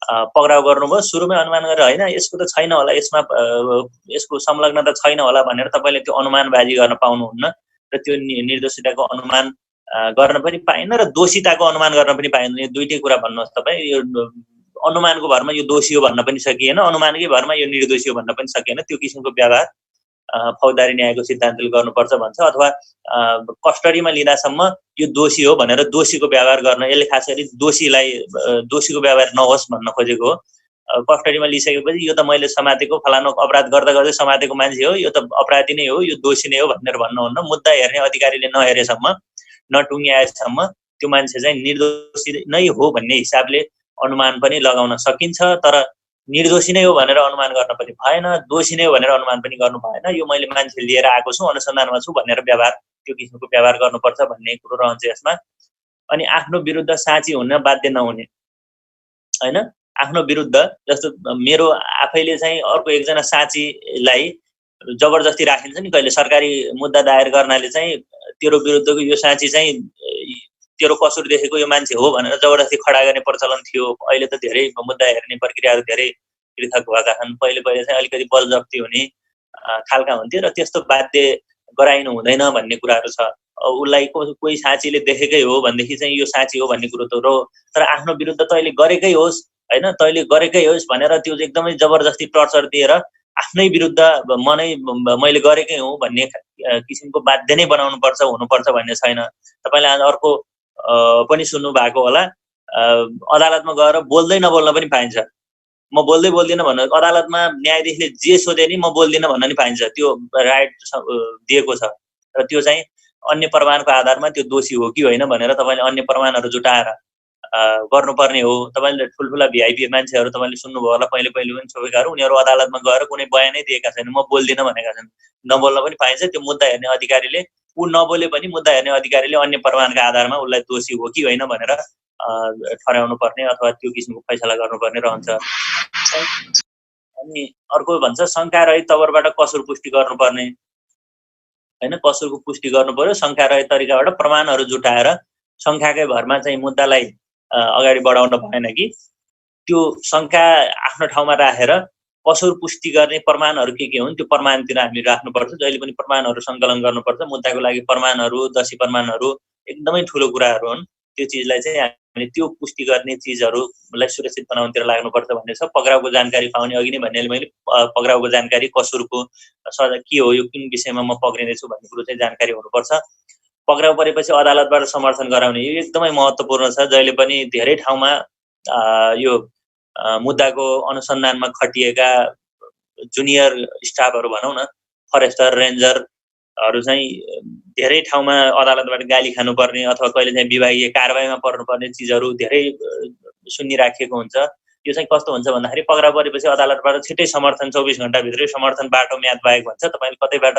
पक्राउ गर्नुभयो, सुरुमै अनुमान गरेर हैन यसको त छैन होला, यसको संलग्नता छैन होला भनेर तपाईँले त्यो अनुमानबाजी गर्न पाउनुहुन्न र त्यो निर्दोषिताको अनुमान गर्न पनि पाइन्न र दोषिताको अनुमान गर्न पनि पाइन्न। यो दुईटै कुरा भन्नुहोस् तपाईँ। यो अनुमानको भरमा यो दोषी हो भन्न पनि सकिएन, अनुमानकै भरमा यो निर्दोषी हो भन्न पनि सकिएन। त्यो किसिमको व्यवहार फौजदारी न्यायको सिद्धान्तले गर्नुपर्छ भन्छ। अथवा कस्टडीमा लिँदासम्म यो दोषी हो भनेर दोषीको व्यवहार गर्न, यसले खास गरी दोषीको व्यवहार नहोस् भन्न खोजेको हो। कस्टडीमा लिइसकेपछि यो त मैले समातेको, फलानु अपराध गर्दा गर्दै समातेको मान्छे हो, यो त अपराधी नै हो, यो दोषी नै हो भनेर भन्नुहुन्न। मुद्दा हेर्ने अधिकारीले नहेरेसम्म, नटुङ्ग्याएसम्म त्यो मान्छे चाहिँ निर्दोषी नै हो भन्ने हिसाबले अनुमान पनि लगाउन सकिन्छ। तर निर्दोषी नै हो भनेर अनुमान गर्न पनि भएन, दोषी नै हो भनेर अनुमान पनि गर्नु भएन। यो मैले मान्छे लिएर आएको छु, अनुसन्धानमा छु भनेर व्यवहार, त्यो किसिमको व्यवहार गर्नुपर्छ भन्ने कुरो रहन्छ यसमा। अनि आफ्नो विरुद्ध साँची हुन बाध्य नहुने हैन, आफ्नो विरुद्ध जस्तो मेरो आफैले चाहिँ अर्को एकजना साँचीलाई जबरजस्ती राखिन्छ नि कहिले, सरकारी मुद्दा दायर गर्नाले चाहिँ तेरो विरुद्धको यो साँची चाहिँ तेरो कसुर देखेको यो मान्छे हो भनेर जबरजस्ती खडा गर्ने प्रचलन थियो। अहिले त धेरै मुद्दा हेर्ने प्रक्रियाहरू धेरै पृथक भएका छन्। पहिले चाहिँ अलिकति बलजफ्ती हुने खालका हुन्थ्यो र त्यस्तो बाध्य गराइनु हुँदैन भन्ने कुराहरू छ। उसलाई कोही साँचीले देखेकै हो भनेदेखि चाहिँ यो साँची हो भन्ने कुरो त हो, तर आफ्नो विरुद्ध तैँले गरेकै होस् हैन, तैँले गरेकै होस् भनेर त्यो एकदमै जबरजस्ती टर्चर दिएर आफ्नै विरुद्ध मैले गरेकै हुँ भन्ने किसिमको बाध्य नै बनाउनु पर्छ, हुनुपर्छ भन्ने छैन। तपाईले आज अर्को पनि सुन्नु भएको होला, अदालतमा गएर बोल्दै नबोल्न पनि पाइन्छ। म बोल्दै बोल्दिनँ भन्नु, अदालतमा न्यायाधीशले जे सोधे नि म बोल्दिनँ भन्न नि पाइन्छ। त्यो राइट दिएको छ र त्यो चाहिँ अन्य प्रमाणको आधारमा त्यो दोषी हो कि होइन भनेर तपाईले अन्य प्रमाणहरू जुटाएर गर्नुपर्ने हो। तपाईले ठुल्ठुला भिआइपी मान्छेहरू तपाईले सुन्नुभयो होला, पहिले पनि छोपेकाहरू, उनीहरू अदालतमा गएर कुनै बयानै दिएका छैनन्, म बोल्दिनँ भनेका छन्। नबोल्न पनि पाइन्छ। त्यो मुद्दा हेर्ने अधिकारीले, ऊ नबोले पनि मुद्दा हेर्ने अधिकारीले अन्य प्रमाणका आधारमा उसलाई दोषी हो कि होइन भनेर ठहराउनु पर्ने अथवा त्यो किसिमको फैसला गर्नुपर्ने रहन्छ। अनि अर्को भन्छ शङ्का रहित तवरबाट कसुर पुष्टि गर्नुपर्ने हैन, कसुरको पुष्टि गर्नु पर्यो। शङ्का रहित तरिकाबाट प्रमाणहरू जुटाएर शङ्काकै भरमा चाहिँ मुद्दालाई अगाडि बढाउन भएन कि त्यो शङ्का आफ्नो ठाउँमा राखेर कसुर पुष्टि गर्ने प्रमाणहरू के हुन् त्यो प्रमाणतिर हामी राख्नुपर्छ। जहिले पनि प्रमाणहरू सङ्कलन गर्नुपर्छ। मुद्दाको लागि प्रमाणहरू, दसी प्रमाणहरू एकदमै ठुलो कुराहरू हुन्। त्यो चिजलाई चाहिँ हामीले त्यो पुष्टि गर्ने चिजहरूलाई सुरक्षित बनाउनतिर लाग्नुपर्छ भन्ने छ। पक्राउको जानकारी पाउने अघि नै भन्नेले मैले पक्राउको जानकारी, कसुरको सजाय के हो, यो कुन विषयमा म पक्रिँदैछु भन्ने कुरो चाहिँ जानकारी हुनुपर्छ। पक्राउ परेपछि अदालतबाट समर्थन गराउने यो एकदमै महत्त्वपूर्ण छ। जहिले पनि धेरै ठाउँमा यो मुद्दाको अनुसन्धानमा खटिएका जुनियर स्टाफहरू भनौँ न, फरेस्टर, रेन्जरहरू चाहिँ धेरै ठाउँमा अदालतबाट गाली खानुपर्ने अथवा कहिले चाहिँ विभागीय कारबाहीमा पर्नुपर्ने चिजहरू धेरै सुनिराखेको हुन्छ। यो चाहिँ कस्तो हुन्छ भन्दाखेरि पक्राउ परेपछि अदालतबाट छिट्टै समर्थन 24 घण्टाभित्रै समर्थन बाटो म्याद भएको हुन्छ। तपाईँले कतैबाट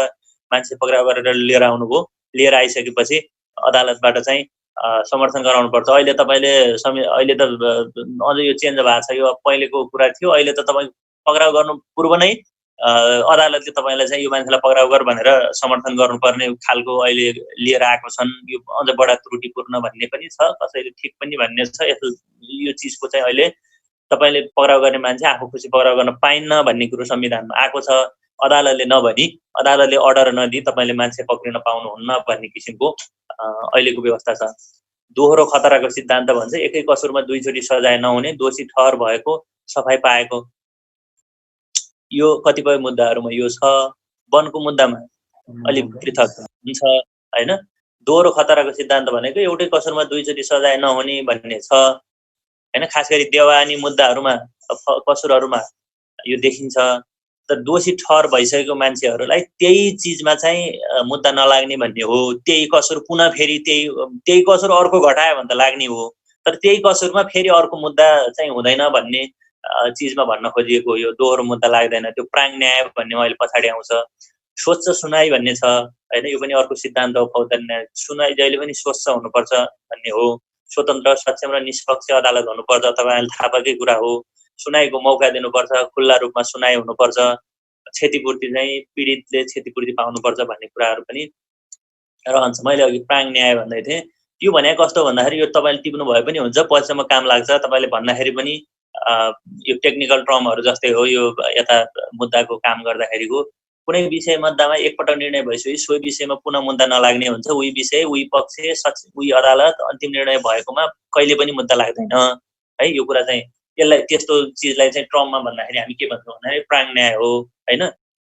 मान्छे पक्राउ गरेर लिएर आउनुभयो, लिएर आइसकेपछि अदालतबाट चाहिँ समर्थन गराउनुपर्छ। अहिले तपाईँले अहिले त अझ यो चेन्ज भएको छ। यो पहिलेको कुरा थियो। अहिले त तपाईँ पक्राउ गर्नु पूर्व नै अदालतले तपाईँलाई चाहिँ यो मान्छेलाई पक्राउ गर भनेर समर्थन गर्नुपर्ने खालको अहिले लिएर आएको छन्। यो अझ बडा त्रुटिपूर्ण भन्ने पनि छ, कसैले ठिक पनि भन्ने छ। यो चिजको चाहिँ अहिले तपाईँले पक्राउ गर्ने मान्छे आफू खुसी पक्राउ गर्न पाइन्न भन्ने कुरो संविधानमा आएको छ। अदालतले नभनी, अदालतले अर्डर नदिई तपाईँले मान्छे पक्रिन पाउनुहुन्न भन्ने किसिमको अहिलेको व्यवस्था छ। दोहोरो खतराको सिद्धान्त भन्छ एकै कसुरमा दुईचोटि सजाय नहुने, दोषी ठहर भएको, सफाई पाएको। यो कतिपय मुद्दाहरूमा यो छ। वनको मुद्दामा अलिक पृथक हुन्छ हैन। दोहोरो खतराको सिद्धान्त भनेको एउटै कसुरमा दुईचोटि सजाय नहुने भन्ने छ हैन। खास गरी देवानी मुद्दाहरूमा, कसुरहरूमा यो देखिन्छ। त दोषी ठहर भइसकेको मान्छेहरूलाई त्यही चिजमा चाहिँ मुद्दा नलाग्ने भन्ने हो। त्यही कसुर पुनः फेरि त्यही कसुर अर्को घटायो भने त लाग्ने हो। तर त्यही कसुरमा फेरि अर्को मुद्दा चाहिँ हुँदैन भन्ने चिजमा भन्न खोजिएको हो। यो दोहोरो मुद्दा लाग्दैन। त्यो प्राङ न्याय भन्ने अहिले पछाडि आउँछ। स्वच्छ सुनाई भन्ने छ हैन। यो पनि अर्को सिद्धान्त हो फौजदारी न्याय। सुनाई जहिले पनि स्वच्छ हुनुपर्छ भन्ने हो। स्वतन्त्र, सक्षम र निष्पक्ष अदालत हुनुपर्छ। तपाईँलाई थाहा भएकै कुरा हो। सुनाइको मौका दिनुपर्छ, खुल्ला रूपमा सुनाइ हुनुपर्छ। क्षतिपूर्ति चाहिँ पीडितले क्षतिपूर्ति पाउनुपर्छ भन्ने कुराहरू पनि रहन्छ। मैले अघि प्राङ न्याय भन्दै थिएँ। यो भने कस्तो भन्दाखेरि यो तपाईँले टिप्नु भए पनि हुन्छ, पछिसम्म काम लाग्छ। तपाईँले भन्दाखेरि पनि यो टेक्निकल टर्महरू जस्तै हो। यो यता मुद्दाको काम गर्दाखेरिको कुनै विषय मुद्दामा एकपटक निर्णय भइसक्यो सोही विषयमा पुनः मुद्दा नलाग्ने हुन्छ। उही विषय, उही पक्ष, उही अदालत अन्तिम निर्णय भएकोमा कहिले पनि मुद्दा लाग्दैन है। यो कुरा चाहिँ यसलाई त्यस्तो चिजलाई चाहिँ ट्रममा भन्दाखेरि हामी के भन्छौँ भन्दाखेरि प्राङ न्याय हो हैन।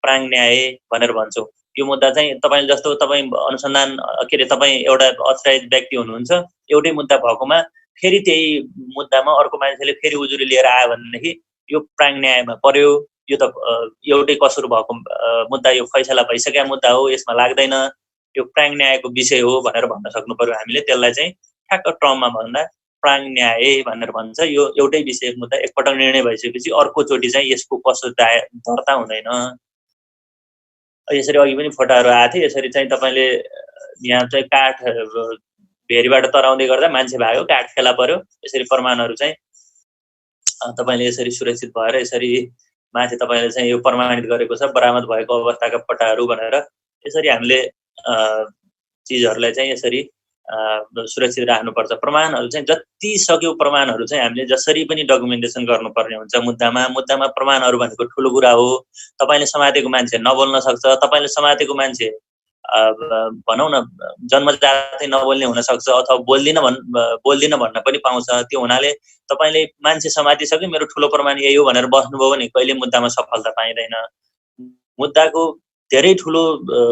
प्राङ न्याय भनेर भन्छौँ। यो मुद्दा चाहिँ तपाईले जस्तो तपाईँ अनुसन्धान के अरे तपाईँ एउटा अथराइज व्यक्ति हुनुहुन्छ, एउटै मुद्दा भएकोमा फेरि त्यही मुद्दामा अर्को मान्छेले फेरि उजुरी लिएर आयो भनेदेखि यो प्राङ न्यायमा पर्यो। यो त एउटै कसुर भएको मुद्दा, यो फैसला भइसकेका मुद्दा हो, यसमा लाग्दैन। यो प्राङ न्यायको विषय हो भनेर भन्न सक्नु पर्यो हामीले। त्यसलाई चाहिँ ठ्याक्क ट्रममा भन्दा प्राङ न्याय भनेर भन्छ। यो एउटै विषय मुद्दा एकपटक निर्णय भइसकेपछि अर्कोचोटि चाहिँ यसको कसुर दर्ता हुँदैन। यसरी अघि पनि फोटाहरू आएको थियो। यसरी चाहिँ तपाईँले यहाँ चाहिँ काठ भेरीबाट तराउँदै गर्दा मान्छे भाग्यो, काठ फेला पर्यो। यसरी प्रमाणहरू चाहिँ तपाईँले यसरी सुरक्षित भएर यसरी माथि तपाईँले चाहिँ यो प्रमाणित गरेको छ बरामद भएको अवस्थाका पट्टाहरू भनेर यसरी हामीले चिजहरूलाई चाहिँ यसरी सुरक्षित राख्नुपर्छ। प्रमाणहरू चाहिँ जति सक्यो प्रमाणहरू चाहिँ हामीले जसरी पनि डकुमेन्टेसन गर्नुपर्ने हुन्छ। मुद्दामा प्रमाणहरू भनेको ठुलो कुरा हो। तपाईँले समातेको मान्छे नबोल्न सक्छ। तपाईँले समातेको मान्छे भनौँ न जन्मजातै नबोल्ने हुनसक्छ अथवा बोल्दिन भन्न पनि पाउँछ। त्यो हुनाले तपाईँले मान्छे समातिसक्यो मेरो ठुलो प्रमाण यही हो भनेर बस्नुभयो भने कहिले मुद्दामा सफलता पाइँदैन। मुद्दाको धेरै ठुलो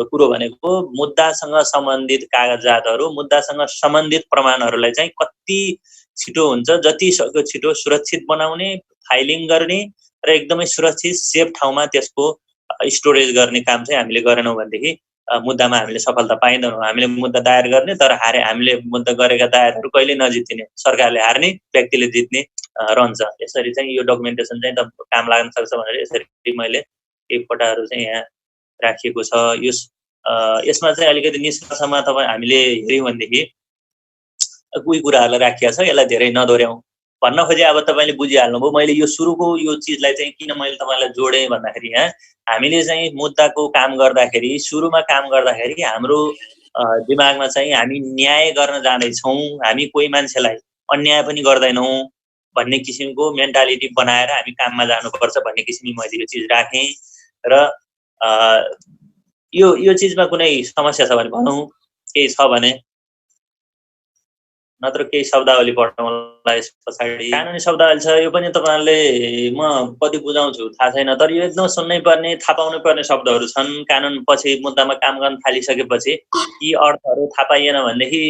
कुरो भनेको मुद्दासँग सम्बन्धित कागजातहरू, मुद्दासँग सम्बन्धित प्रमाणहरूलाई चाहिँ कति छिटो हुन्छ जति सक्यो छिटो सुरक्षित बनाउने, फाइलिङ गर्ने र एकदमै सुरक्षित सेफ ठाउँमा त्यसको स्टोरेज गर्ने काम चाहिँ हामीले गरेनौँ भनेदेखि मुद्दामा हामीले सफलता पाइँदैनौँ। हामीले मुद्दा दायर गर्ने तर हामीले मुद्दा गरेका दायरहरू कहिले नजित्ने, सरकारले हार्ने, व्यक्तिले जित्ने रहन्छ। यसरी चाहिँ यो डकुमेन्टेसन चाहिँ काम लाग्न सक्छ भनेर यसरी मैले एकपटकहरू चाहिँ यहाँ राखिएको छ। यसमा चाहिँ अलिकति निष्कर्षमा तपाईँ हामीले हेऱ्यौँ भनेदेखि कोही कुराहरूलाई राखिएको छ। यसलाई धेरै नदोर्याउँ भन्न खोजे। अब तपाईँले बुझिहाल्नुभयो मैले यो सुरुको यो चिजलाई चाहिँ किन मैले तपाईँलाई जोडेँ भन्दाखेरि यहाँ हामीले चाहिँ मुद्दाको काम गर्दाखेरि, सुरुमा काम गर्दाखेरि हाम्रो दिमागमा चाहिँ हामी न्याय गर्न जाँदैछौँ, हामी कोही मान्छेलाई अन्याय पनि गर्दैनौँ भन्ने किसिमको मेन्टालिटी बनाएर हामी काममा जानुपर्छ भन्ने किसिमले मैले यो चिज राखेँ र यो चिजमा कुनै समस्या छ भने भनौँ, केही छ भने, नत्र केही शब्दावली पढ्नौँला यस पछाडि। कानुनी शब्दावली छ, यो पनि तपाईँहरूले म कति बुझाउँछु थाहा छैन, तर यो एकदम सुन्नै पर्ने, थाहा पाउनै पर्ने शब्दहरू छन्। कानुन पछि मुद्दामा काम गर्न थालिसकेपछि यी अर्थहरू थाहा पाइएन भनेदेखि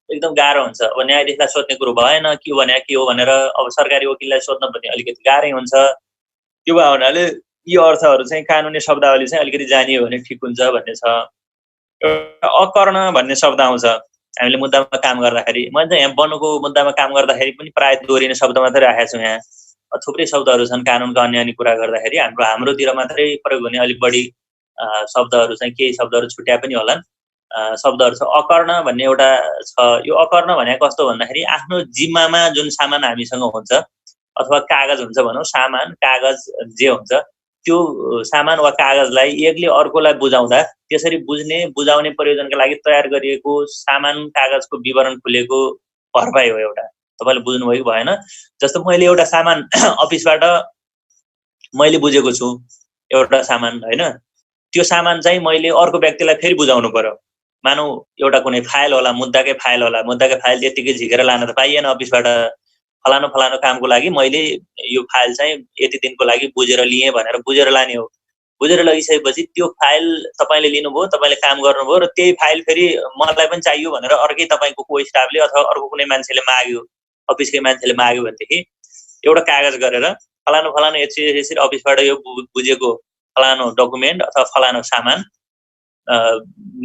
एकदम गाह्रो हुन्छ। अब न्यायाधीशलाई सोध्ने कुरो भएन, के भने के हो भनेर, अब सरकारी वकिललाई सोध्न पनि अलिकति गाह्रै हुन्छ। त्यो भयो हुनाले यी अर्थहरू चाहिँ कानुनी शब्दावली चाहिँ अलिकति जानियो भने ठिक हुन्छ भन्ने छ। एउटा अकर्ण भन्ने शब्द आउँछ हामीले मुद्दामा काम गर्दाखेरि। मैले चाहिँ यहाँ बन्नुको मुद्दामा काम गर्दाखेरि पनि प्रायः दोहोरिने शब्द मात्रै राखेको छु। यहाँ थुप्रै शब्दहरू छन् कानुनका अन्य कुरा गर्दाखेरि। हाम्रोतिर मात्रै प्रयोग हुने अलिक बढी शब्दहरू चाहिँ केही शब्दहरू छुट्या पनि होलान्। शब्दहरू छ। अकर्ण भन्ने एउटा छ। यो अकर्ण भने कस्तो भन्दाखेरि आफ्नो जिम्मामा जुन सामान हामीसँग हुन्छ अथवा कागज हुन्छ भनौँ, सामान कागज जे हुन्छ त्यो सामान वा कागजलाई एकले अर्कोलाई बुझाउँदा त्यसरी बुझाउने प्रयोजनका लागि तयार गरिएको सामान कागजको विवरण खुलेको भरपाई हो एउटा। तपाईँले बुझ्नुभयो कि भएन? जस्तो मैले एउटा सामान अफिसबाट मैले बुझेको छु एउटा सामान, होइन, त्यो सामान चाहिँ मैले अर्को व्यक्तिलाई फेरि बुझाउनु पर्यो। मानौ एउटा कुनै फाइल होला, मुद्दाकै फाइल होला, मुद्दाकै फाइल त्यतिकै झिकेर लान त पाइएन अफिसबाट। फलानु कामको लागि मैले यो फाइल चाहिँ यति दिनको लागि बुझेर लिएँ भनेर बुझेर लाने हो। बुझेर लगिसकेपछि त्यो फाइल तपाईँले लिनुभयो, तपाईँले काम गर्नुभयो र त्यही फाइल फेरि मलाई पनि चाहियो भनेर अर्कै तपाईँको को स्टाफले अथवा अर्को कुनै मान्छेले माग्यो, अफिसकै मान्छेले माग्यो भनेदेखि एउटा कागज गरेर फलानु यसरी अफिसबाट यो बुझेको फलानु डकुमेन्ट अथवा फलानु सामान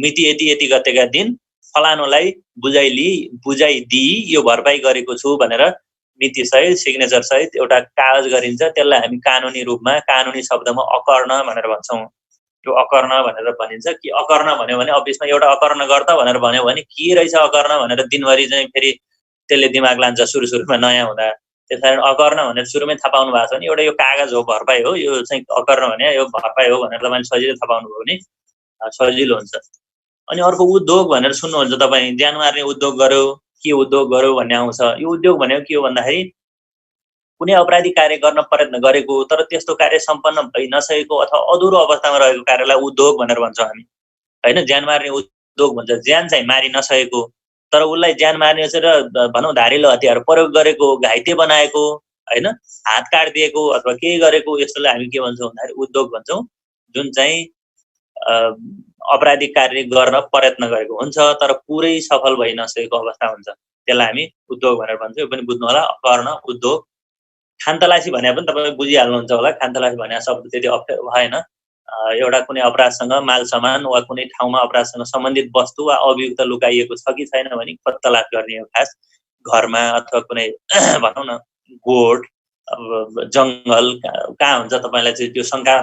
मिति यति गतेका दिन फलानुलाई बुझाइदिई यो भरपाई गरेको छु भनेर मिति सहित सिग्नेचर सहित एउटा कागज गरिन्छ। त्यसलाई हामी कानुनी रूपमा, कानुनी शब्दमा अकर्ण भनेर भन्छौँ। त्यो अकर्ण भनेर भनिन्छ। कि अकर्ण भन्यो भने अफिसमा एउटा अकर्ण गर्दा भनेर भन्यो भने के रहेछ अकर्ण भनेर दिनभरि चाहिँ फेरि त्यसले दिमाग लान्छ सुरुमा नयाँ हुँदा। त्यस कारण अकर्ण भनेर सुरुमै थाहा पाउनु भएको छ भने एउटा यो कागज हो, भरपाई हो, यो चाहिँ अकर्ण भने यो भरपाई हो भनेर तपाईँले सजिलै थाहा पाउनुभयो भने सजिलो हुन्छ। अनि अर्को उद्योग भनेर सुन्नुहुन्छ तपाईँ, ज्यान मार्ने उद्योग गर्यो, के उद्योग गर्यो भन्ने आउँछ। यो उद्योग भनेको के हो भन्दाखेरि कुनै अपराधिक कार्य गर्न प्रयत्न गरेको तर त्यस्तो कार्य सम्पन्न भइ नसकेको अथवा अधुरो अवस्थामा रहेको कार्यलाई उद्योग भनेर भन्छौँ हामी, होइन। ज्यान मार्ने उद्योग भन्छ, ज्यान चाहिँ मारि नसकेको तर उसलाई ज्यान मार्ने र भनौँ धारिलो हतियार प्रयोग गरेको, घाइते बनाएको, होइन, हात काटिदिएको अथवा केही गरेको, यस्तोलाई हामी के भन्छौँ भन्दाखेरि उद्योग भन्छौँ। जुन चाहिँ अपराधिक कार्य गर्न प्रयत्न गरेको हुन्छ तर पुरै सफल भइ नसकेको अवस्था हुन्छ, त्यसलाई हामी उद्योग भनेर भन्छौँ। यो पनि बुझ्नु होला, अकर्ण उद्योग। खानतलासी भने पनि तपाईँ बुझिहाल्नुहुन्छ होला। खानतलासी भने शब्द त्यति अप्ठ्यारो भएन। एउटा कुनै अपराधसँग माल सामान वा कुनै ठाउँमा अपराधसँग सम्बन्धित वस्तु वा अभियुक्त लुकाइएको छ कि छैन भने तलास गर्ने हो। खास घरमा अथवा कुनै भनौँ न गोठ, जङ्गल कहाँ हुन्छ तपाईँलाई चाहिँ त्यो शङ्का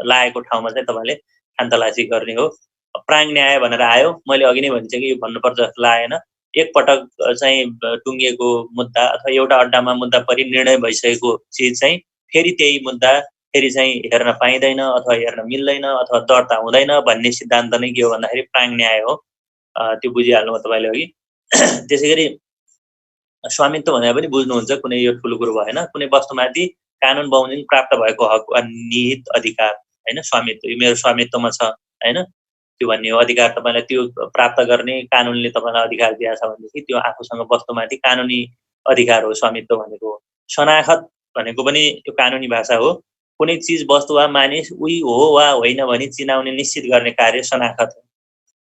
लागेको ठाउँमा चाहिँ तपाईँले खानतलासी गर्ने हो। प्राङ न्याय भनेर आयो, मैले अघि नै भनिसकेँ कि यो भन्नुपर्छ जस्तो लागेन। एकपटक चाहिँ टुङ्गिएको मुद्दा अथवा एउटा अड्डामा मुद्दा परि निर्णय भइसकेको चिज चाहिँ फेरि त्यही मुद्दा फेरि चाहिँ हेर्न पाइँदैन अथवा हेर्न मिल्दैन अथवा दर्ता हुँदैन भन्ने सिद्धान्त नै के हो भन्दाखेरि प्राङ न्याय हो। त्यो बुझिहाल्नु तपाईँले अघि। त्यसै गरी स्वामित्व भनेर पनि बुझ्नुहुन्छ, कुनै यो ठुलो कुरो भएन। कुनै वस्तुमाथि कानुन बमोजिम प्राप्त भएको हक वा निहित अधिकार, होइन, स्वामित्व, यो मेरो स्वामित्वमा छ, होइन, त्यो भन्ने हो। अधिकार तपाईँलाई त्यो प्राप्त गर्ने कानुनले तपाईँलाई अधिकार दिएको छ भनेदेखि त्यो आफूसँग वस्तुमाथि कानुनी अधिकार हो स्वामित्व भनेको। शनाखत भनेको पनि यो कानुनी भाषा हो। कुनै चिज वस्तु वा मानिस उही हो वा होइन भनी चिनाउने निश्चित गर्ने कार्य शनाखत हो,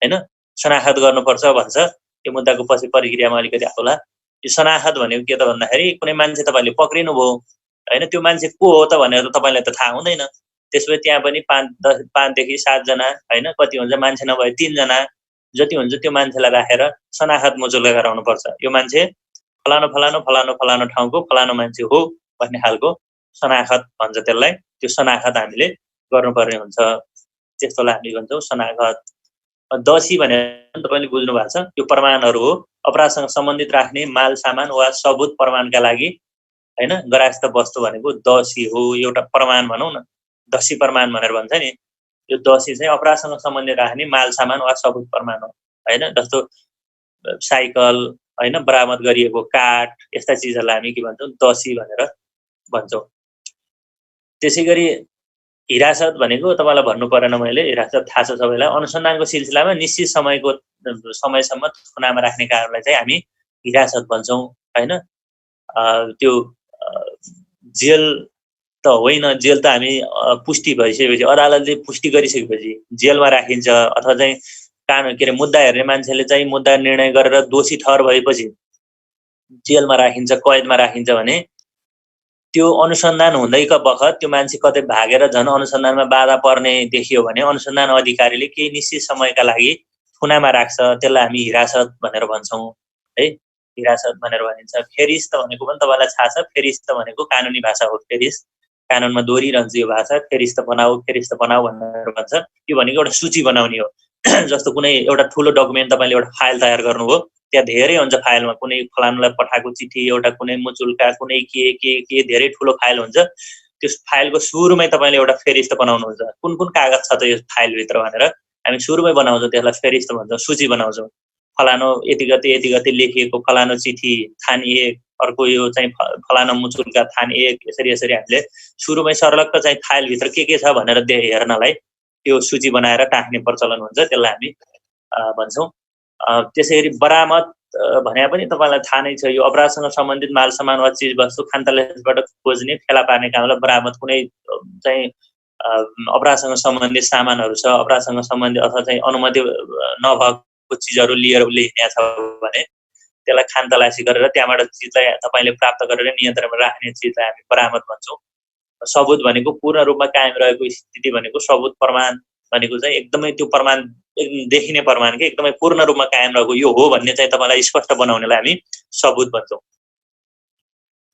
होइन। शनाखत गर्नुपर्छ भन्छ, यो मुद्दाको पछि प्रक्रियामा अलिकति आउला। यो शनाखत भनेको के त भन्दाखेरि कुनै मान्छे तपाईँले पक्रिनुभयो, होइन, त्यो मान्छे को हो त भनेर तपाईँलाई त थाहा हुँदैन। त्यसपछि त्यहाँ पनि 5 देखि 7 जना, होइन, कति हुन्छ मान्छे नभए 3 जना जति हुन्छ त्यो मान्छेलाई राखेर शनाखत मुचुल्का गराउनुपर्छ। यो मान्छे फलानु फलानु फलानु फलानु ठाउँको फलानु मान्छे हो भन्ने खालको शनाखत भन्छ त्यसलाई। त्यो शनाखत हामीले गर्नुपर्ने हुन्छ, त्यस्तोलाई हामी भन्छौँ शनाखत। दसी भनेर तपाईँले बुझ्नु भएको छ, यो प्रमाणहरू हो। अपराधसँग सम्बन्धित राख्ने माल सामान वा सबुत प्रमाणका लागि, होइन, गरायस्थ वस्तु भनेको दसी हो। एउटा प्रमाण भनौँ न, दसी प्रमाण भनेर भन्छ नि। यो दसी चाहिँ अपराधसँग सम्बन्धित राख्ने माल सामान वा सबुत प्रमाण हो, होइन। जस्तो साइकल, हैन, बरामद गरिएको काठ यस्ता चिजहरूलाई हामी के भन्छौँ दसी भनेर भन्छौँ। त्यसैगरी हिरासत भनेको तपाईँलाई भन्नु परेन मैले, हिरासत थाहा छ सबैलाई। अनुसन्धानको सिलसिलामा निश्चित समयसम्म थुनामा राख्ने कारणलाई चाहिँ हामी हिरासत भन्छौँ हैन। त्यो जेल त होइन, जेल त हामी पुष्टि भइसकेपछि अदालतले पुष्टि गरिसकेपछि जेलमा राखिन्छ, अथवा चाहिँ कानुन के अरे मुद्दा हेर्ने मान्छेले चाहिँ मुद्दा निर्णय गरेर दोषी ठहर भएपछि जेलमा राखिन्छ, कैदमा राखिन्छ भने त्यो अनुसन्धान हुँदैका बखत त्यो मान्छे कतै भागेर झन् अनुसन्धानमा बाधा पर्ने देखियो भने अनुसन्धान अधिकारीले केही निश्चित समयका लागि थुनामा राख्छ। त्यसलाई हामी हिरासत भनेर भन्छौँ है, हिरासत भनेर भनिन्छ। फेरिस्त भनेको पनि तपाईँलाई थाहा छ, फेरिस्त भनेको कानुनी भाषा हो। कानुनमा दोहोरिरहन्छ यो भाषा, फेरिस्त बनाऊ भनेर भन्छ। यो भनेको एउटा सूची बनाउने हो। जस्तो कुनै एउटा ठुलो डकुमेन्ट तपाईँले एउटा फाइल तयार गर्नुभयो, त्यहाँ धेरै हुन्छ फाइलमा, कुनै फलानुलाई पठाएको चिठी, एउटा कुनै मुचुल्का, कुनै के धेरै ठुलो फाइल हुन्छ। त्यो फाइलको सुरुमै तपाईँले एउटा फेरिस्त बनाउनुहुन्छ, कुन कुन कागज छ त यो फाइलभित्र भनेर हामी सुरुमै बनाउँछौँ, त्यसलाई फेरिस्त भन्छौँ, सूची बनाउँछौँ। फलानु यति गते लेखिएको फलानु चिठी थान 1, अर्को यो चाहिँ फलानु मुचुल्का थान 1, यसरी हामीले सुरुमै सर्लक्क चाहिँ फाइलभित्र के छ भनेर हेर्नलाई त्यो सूची बनाएर टाक्ने प्रचलन हुन्छ, त्यसलाई हामी भन्छौँ। त्यसैगरी बरामद भने पनि तपाईँलाई थाहा नै छ, यो अपराधसँग सम्बन्धित माल सामान वा चिज वस्तु खानतलासबाट खोज्ने फेला पार्ने कामलाई बरामद। कुनै चाहिँ अपराधसँग सम्बन्धित सामानहरू छ, अपराधसँग सम्बन्धित अथवा चाहिँ अनुमति नभएको चिजहरू लिएर उसले हिँडेको छ भने त्यसलाई खानतलासी गरेर त्यहाँबाट चिजलाई तपाईँले प्राप्त गरेर नियन्त्रणमा राख्ने चिजलाई हामी बरामद भन्छौँ। सबुत भनेको पूर्ण रूपमा कायम रहेको स्थिति भनेको सबुत प्रमाण भनेको चाहिँ एकदमै त्यो प्रमाण देखिने प्रमाण के एकदमै पूर्ण रूपमा कायम रहेको यो हो भन्ने चाहिँ तपाईँलाई स्पष्ट बनाउनेलाई हामी सबुत भन्छौँ।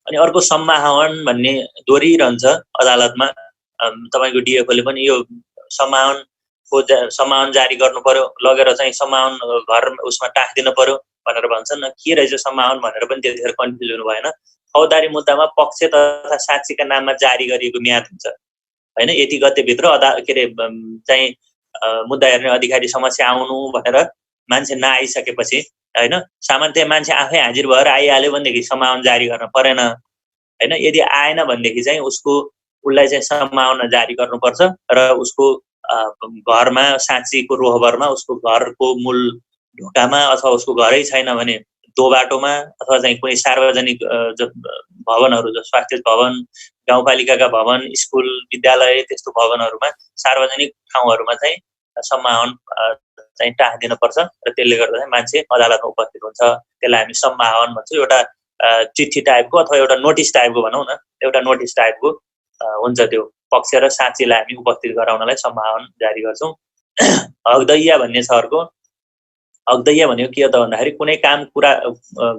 अनि अर्को सम्माहन भन्ने दोहोरिरहन्छ अदालतमा। तपाईँको डिएफओले पनि यो सम्माहन जारी गर्नु पर्यो, लगेर चाहिँ सम्माहन घर उसमा टाँसिदिनु पर्यो भनेर भन्छन्। के रहेछ सम्माहन भनेर पनि त्यतिखेर कन्फ्युज हुनु भएन। फौजदारी मुद्दामा पक्ष तथा साक्षीका नाममा जारी गरिएको म्याद हुन्छ हैन, यति गतेभित्र के अरे चाहिँ मुद्दा हेर्ने अधिकारी समक्ष आउनु भनेर मान्छे नआइसकेपछि हैन, सामान्यतया मान्छे आफै हाजिर भएर आइहाल्यो भनेदेखि सम्माहन जारी गर्न परेन हैन। यदि आएन भनेदेखि चाहिँ उसलाई चाहिँ सम्माहन जारी गर्नुपर्छ र उसको घरमा साक्षीको रोहबरमा, उसको घरको मूल ढोकामा, अथवा उसको घरै छैन भने दोबाटोमा, अथवा चाहिँ कुनै सार्वजनिक भवनहरू, जो स्वास्थ्य भवन, गाउँपालिकाका भवन, स्कुल, विद्यालय, त्यस्तो भवनहरूमा, सार्वजनिक ठाउँहरूमा चाहिँ सम्माहन चाहिँ टाँसिदिनुपर्छ र त्यसले गर्दा चाहिँ मान्छे अदालतमा उपस्थित हुन्छ। त्यसलाई हामी सम्माहन भन्छौँ। एउटा चिठी टाइपको अथवा एउटा नोटिस टाइपको भनौँ न, एउटा नोटिस टाइपको हुन्छ। त्यो पक्ष र साक्षीलाई हामी उपस्थित गराउनलाई सम्माहन जारी गर्छौँ। हकदैया भन्ने छ अर्को। हकदैया भनेको के हो त भन्दाखेरि कुनै काम पुरा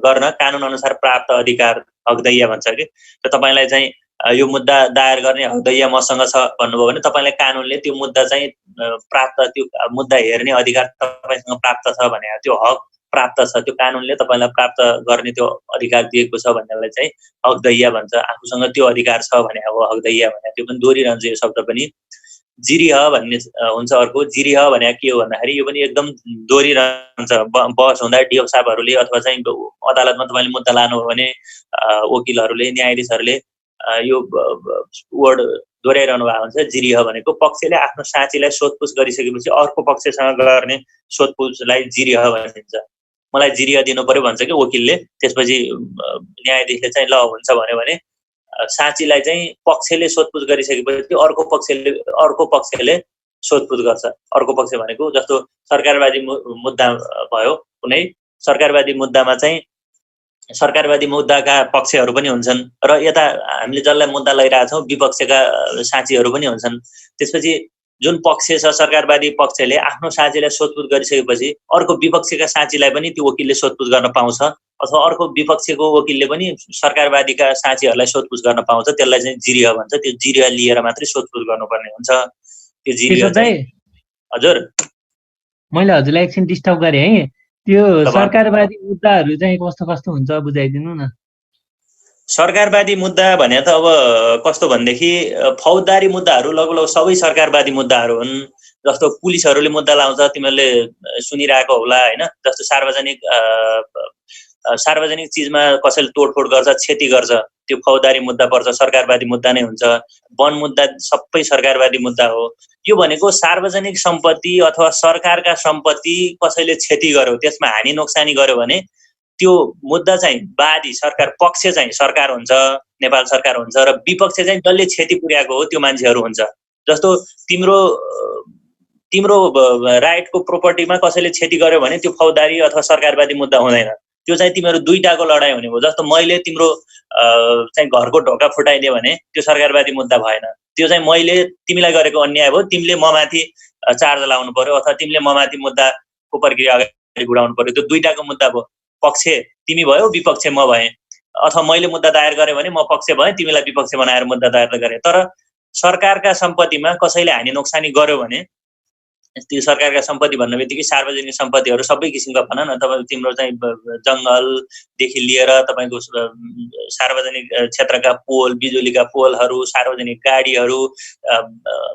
गर्न कानुन अनुसार प्राप्त अधिकार हकदैया भन्छ कि। र तपाईँलाई चाहिँ यो मुद्दा दायर गर्ने हकदैया मसँग छ भन्नुभयो भने तपाईँलाई कानुनले त्यो मुद्दा चाहिँ प्राप्त, त्यो मुद्दा हेर्ने अधिकार तपाईँसँग प्राप्त छ भने, त्यो हक प्राप्त छ, त्यो कानुनले तपाईँलाई प्राप्त गर्ने त्यो अधिकार दिएको छ भन्नेलाई चाहिँ हकदैया भन्छ। आफूसँग त्यो अधिकार छ भने अब हकदैया भने, त्यो पनि दोहोरिरहन्छ यो शब्द पनि। जिरिह भन्ने हुन्छ अर्को। जिरिह भने के हो भन्दाखेरि यो पनि एकदम दोहोरिरहन्छ। बहस हुँदा डिओ साहबहरूले अथवा चाहिँ अदालतमा तपाईँले मुद्दा लानुभयो भने वकिलहरूले, न्यायाधीशहरूले यो वर्ड दोहोऱ्याइरहनु भएको हुन्छ। जिरिह भनेको पक्षले आफ्नो साक्षीलाई सोधपुछ गरिसकेपछि अर्को पक्षसँग गर्ने सोधपुछलाई जिरिह भनिन्छ। मलाई जिरिह दिनु पर्यो भन्छ कि वकिलले। त्यसपछि न्यायाधीशले चाहिँ ल हुन्छ भन्यो भने साक्षीलाई चाहिँ पक्षले सोधपुछ गरिसकेपछि अर्को पक्षले सोधपुछ गर्छ। अर्को पक्ष भनेको जस्तो सरकारवादी मुद्दा भयो, कुनै सरकारवादी मुद्दामा चाहिँ सरकारवादी मुद्दाका पक्षहरू पनि हुन्छन् र यता हामीले जसलाई मुद्दा लैरहेछौँ विपक्षका साक्षीहरू पनि हुन्छन्। त्यसपछि जुन पक्ष छ सरकारवादी पक्षले आफ्नो साक्षीलाई सोधपुछ गरिसकेपछि अर्को विपक्षका साक्षीलाई पनि त्यो वकिलले सोधपुछ गर्न पाउँछ, अथवा अर्को विपक्षको वकिलले पनि सरकारवादीका साक्षीहरूलाई सोधपुछ गर्न पाउँछ। त्यसलाई चाहिँ जिरिह भन्छ। त्यो जिरिह लिएर मात्रै सोधपुछ गर्नुपर्ने हुन्छ। त्यो जिरिह चाहिँ हजुर मैले हजुरलाई एकछिन डिस्टर्ब गरेँ है। त्यो सरकारवादी मुद्दाहरू चाहिँ कस्तो कस्तो हुन्छ बुझाइदिनु न। सरकारवादी मुद्दा भने त अब कस्तो भनेदेखि फौजदारी मुद्दाहरू लगभग सबै सरकारवादी मुद्दाहरू हुन्। जस्तो पुलिसहरूले मुद्दा लाउँछ, तिमीहरूले सुनिरहेको होला हैन। जस्तो सार्वजनिक सार्वजनिक चिजमा कसैले तोडफोड गर्छ, क्षति गर्छ, त्यो फौजदारी मुद्दा पर्छ, सरकारवादी मुद्दा नै हुन्छ। वन मुद्दा सबै सरकारवादी मुद्दा हो। यो भनेको सार्वजनिक सम्पत्ति अथवा सरकारका सम्पत्ति कसैले क्षति गर्यो, त्यसमा हानि नोक्सानी गर्यो भने त्यो मुद्दा चाहिँ वादी सरकार पक्ष चाहिँ सरकार हुन्छ, नेपाल सरकार हुन्छ, र विपक्ष चाहिँ जसले क्षति पुर्याएको हो त्यो मान्छेहरू हुन्छ। जस्तो तिम्रो राइटको प्रोपर्टीमा कसैले क्षति गर्यो भने त्यो फौजदारी अथवा सरकारवादी मुद्दा हुँदैन, त्यो चाहिँ तिमीहरू दुईटाको लडाइँ हुने भयो। जस्तो मैले तिम्रो चाहिँ घरको ढोका फुटाइदियो भने त्यो सरकारवादी मुद्दा भएन, त्यो चाहिँ मैले तिमीलाई गरेको अन्याय भयो, तिमीले ममाथि चार्ज लाउनु पर्यो अथवा तिमीले ममाथि मुद्दाको प्रक्रिया अगाडि बढाउनु पर्यो, त्यो दुईटाको मुद्दा भयो। पक्ष तिमी भयो, विपक्ष म भएँ, अथवा मैले मुद्दा दायर गरेँ भने म पक्ष भएँ, तिमीलाई विपक्ष बनाएर मुद्दा दायर गरेँ। तर सरकारका सम्पत्तिमा कसैले हानि नोक्सानी गर्यो भने त्यो सरकारका सम्पत्ति भन्ने बित्तिकै सार्वजनिक सम्पत्तिहरू सबै किसिमका भन न, तपाईँ तिम्रो चाहिँ जङ्गलदेखि लिएर तपाईँको सार्वजनिक क्षेत्रका पोल, बिजुलीका पोलहरू, सार्वजनिक गाडीहरू,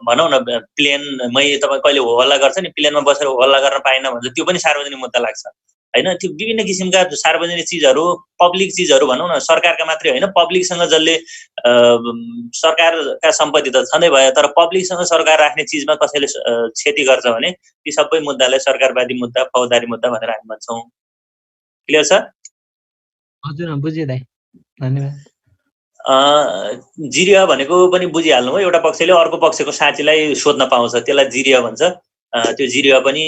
भनौँ न प्लेनमै तपाईँ कहिले हो हल्ला गर्छ नि, प्लेनमा बसेर हो हल्ला गर्न पाएन भन्छ, त्यो पनि सार्वजनिक मुद्दा लाग्छ हैन। त्यो विभिन्न किसिमका सार्वजनिक चिजहरू, पब्लिक चिजहरू भनौँ न, सरकारका मात्रै होइन, पब्लिकसँग जसले सरकारका सम्पत्ति त छँदै भयो, तर पब्लिकसँग सरकार राख्ने चिजमा कसैले क्षति गर्छ भने ती सबै मुद्दालाई सरकारवादी मुद्दा, फौजदारी मुद्दा भनेर हामी भन्छौँ। क्लियर छ? हजुर बुझेँ दाइ, धन्यवाद। जिरिया भनेको पनि बुझिहाल्नु हो, एउटा पक्षले अर्को पक्षको साक्षीलाई सोध्न पाउँछ, त्यसलाई जिरिया भन्छ। त्यो जिरिया पनि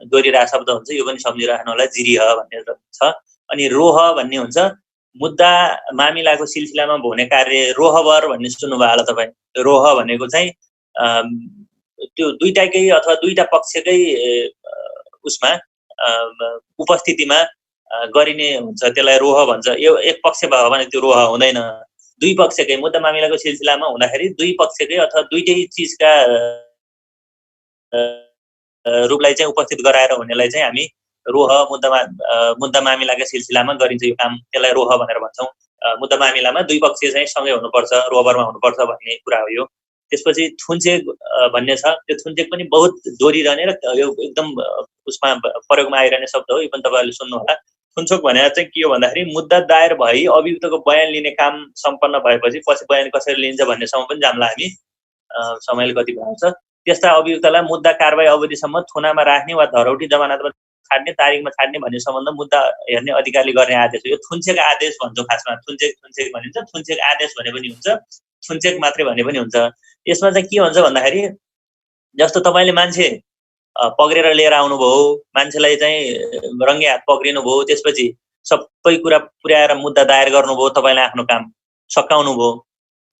दोहोरिरहेको शब्द हुन्छ, यो पनि सम्झिराख्नु होला, जिरिया भन्ने छ। अनि रोह भन्ने हुन्छ, मुद्दा मामिलाको सिलसिलामा हुने कार्य रोहबर भन्ने सुन्नुभयो होला तपाईँ। रोह भनेको चाहिँ त्यो दुईटाकै अथवा दुईटा पक्षकै उसमा उपस्थितिमा गरिने हुन्छ, त्यसलाई रोह भन्छ। यो एक पक्ष भयो भने त्यो रोह हुँदैन, दुई पक्षकै मुद्दा मामिलाको सिलसिलामा हुँदाखेरि दुई पक्षकै अथवा दुईटै चिजका रूपलाई चाहिँ उपस्थित गराएर हुनेलाई चाहिँ हामी रोह मुद्दा मामिलाका सिलसिलामा गरिन्छ यो काम, त्यसलाई रोह भनेर भन्छौँ। मुद्दा मामिलामा दुई पक्ष चाहिँ सँगै हुनुपर्छ, रोहबरमा हुनुपर्छ भन्ने कुरा हो यो। त्यसपछि थुन्चेक भन्ने छ, त्यो थुन्चेक पनि बहुत दोहोरिरहने र यो एकदम उसमा प्रयोगमा आइरहने शब्द हो, यो पनि तपाईँहरूले सुन्नु होला। थुन्चोक भनेर चाहिँ के हो भन्दाखेरि मुद्दा दायर भई अभियुक्तको बयान लिने काम सम्पन्न भएपछि पछि बयान कसरी लिन्छ भन्नेसम्म पनि जाम्ला हामी, समयले कति भएको छ। त्यस्ता अभियुक्तलाई मुद्दा कारबाही अवधिसम्म थुनामा राख्ने वा धरौटी जमानतमा छाड्ने, तारिकमा छाड्ने भन्ने सम्बन्ध मुद्दा हेर्ने अधिकारले गर्ने आदेश हो। यो थुन्चेक आदेश भन्छौँ खासमा, थुन्चेक भनिन्छ, थुन्चेक आदेश भने पनि हुन्छ, थुन्चेक मात्रै भने पनि हुन्छ। यसमा चाहिँ के हुन्छ भन्दाखेरि जस्तो तपाईँले मान्छे पक्रेर लिएर आउनुभयो, मान्छेलाई चाहिँ रङ्गे हात पक्रिनु भयो, त्यसपछि सबै कुरा पुर्याएर मुद्दा दायर गर्नुभयो, तपाईँले आफ्नो काम सकाउनु भयो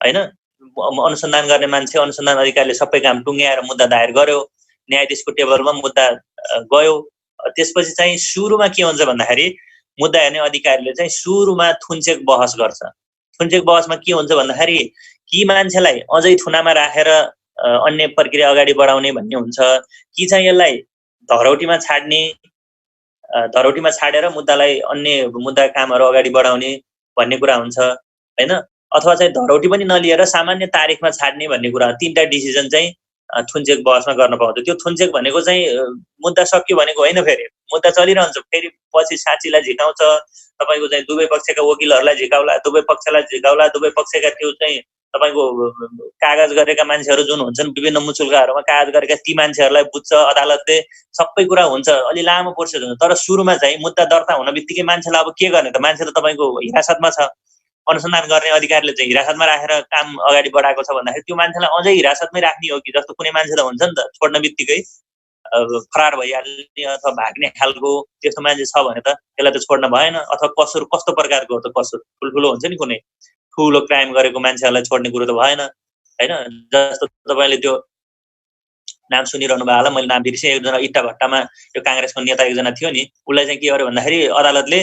हैन। अनुसन्धान गर्ने मान्छे, अनुसन्धान अधिकारीले सबै काम टुङ्ग्याएर मुद्दा दायर गर्यो, न्यायाधीशको टेबलमा मुद्दा गयो। त्यसपछि चाहिँ सुरुमा के हुन्छ भन्दाखेरि मुद्दा हेर्ने अधिकारीले चाहिँ सुरुमा थुन्चेक बहस गर्छ। थुन्चेक बहसमा के हुन्छ भन्दाखेरि कि मान्छेलाई अझै थुनामा राखेर अन्य प्रक्रिया अगाडि बढाउने भन्ने हुन्छ, कि चाहिँ यसलाई धरौटीमा छाड्ने, धरौटीमा छाडेर मुद्दालाई अन्य मुद्दा कामहरू अगाडि बढाउने भन्ने कुरा हुन्छ हैन। अथवा चाहिँ धरौटी पनि नलिएर सामान्य तारिखमा छाड्ने भन्ने कुरा, तीनटा डिसिजन चाहिँ थुन्चेक बहसमा गर्न पाउँछ। त्यो थुन्चेक भनेको चाहिँ मुद्दा सक्यो भनेको होइन, फेरि मुद्दा चलिरहन्छ, फेरि पछि साक्षीलाई झिकाउँछ, तपाईँको चाहिँ दुवै पक्षका वकिलहरूलाई झिकाउला, दुवै पक्षलाई झिकाउला, दुवै पक्षका त्यो चाहिँ तपाईँको कागज गरेका मान्छेहरू जुन हुन्छन् विभिन्न मुचुल्काहरूमा कागज गरेका ती मान्छेहरूलाई बुझ्छ अदालतले, सबै कुरा हुन्छ, अलि लामो प्रोसेस हुन्छ। तर सुरुमा चाहिँ मुद्दा दर्ता हुन बित्तिकै मान्छेलाई अब के गर्ने त, मान्छे त तपाईँको हिरासतमा छ, अनुसन्धान गर्ने अधिकारीले चाहिँ हिरासतमा राखेर काम अगाडि बढाएको छ भन्दाखेरि त्यो मान्छेलाई अझै हिरासतमै राख्ने हो कि, जस्तो कुनै मान्छे त हुन्छ नि त छोड्न बित्तिकै फरार भइहाल्ने अथवा भाग्ने खालको, त्यस्तो मान्छे छ भने त त्यसलाई त छोड्न भएन। अथवा कसुर कस्तो प्रकारको हो त, कसुर ठुल्ठुलो हुन्छ नि, कुनै ठुलो क्राइम गरेको मान्छेहरूलाई छोड्ने कुरो त भएन हैन। जस्तो तपाईँले त्यो नाम सुनिरहनु भयो होला, मैले नाम बिर्सेँ, एकजना इट्टा भट्टामा त्यो काङ्ग्रेसको नेता एकजना थियो नि, उसलाई चाहिँ के गर्यो भन्दाखेरि अदालतले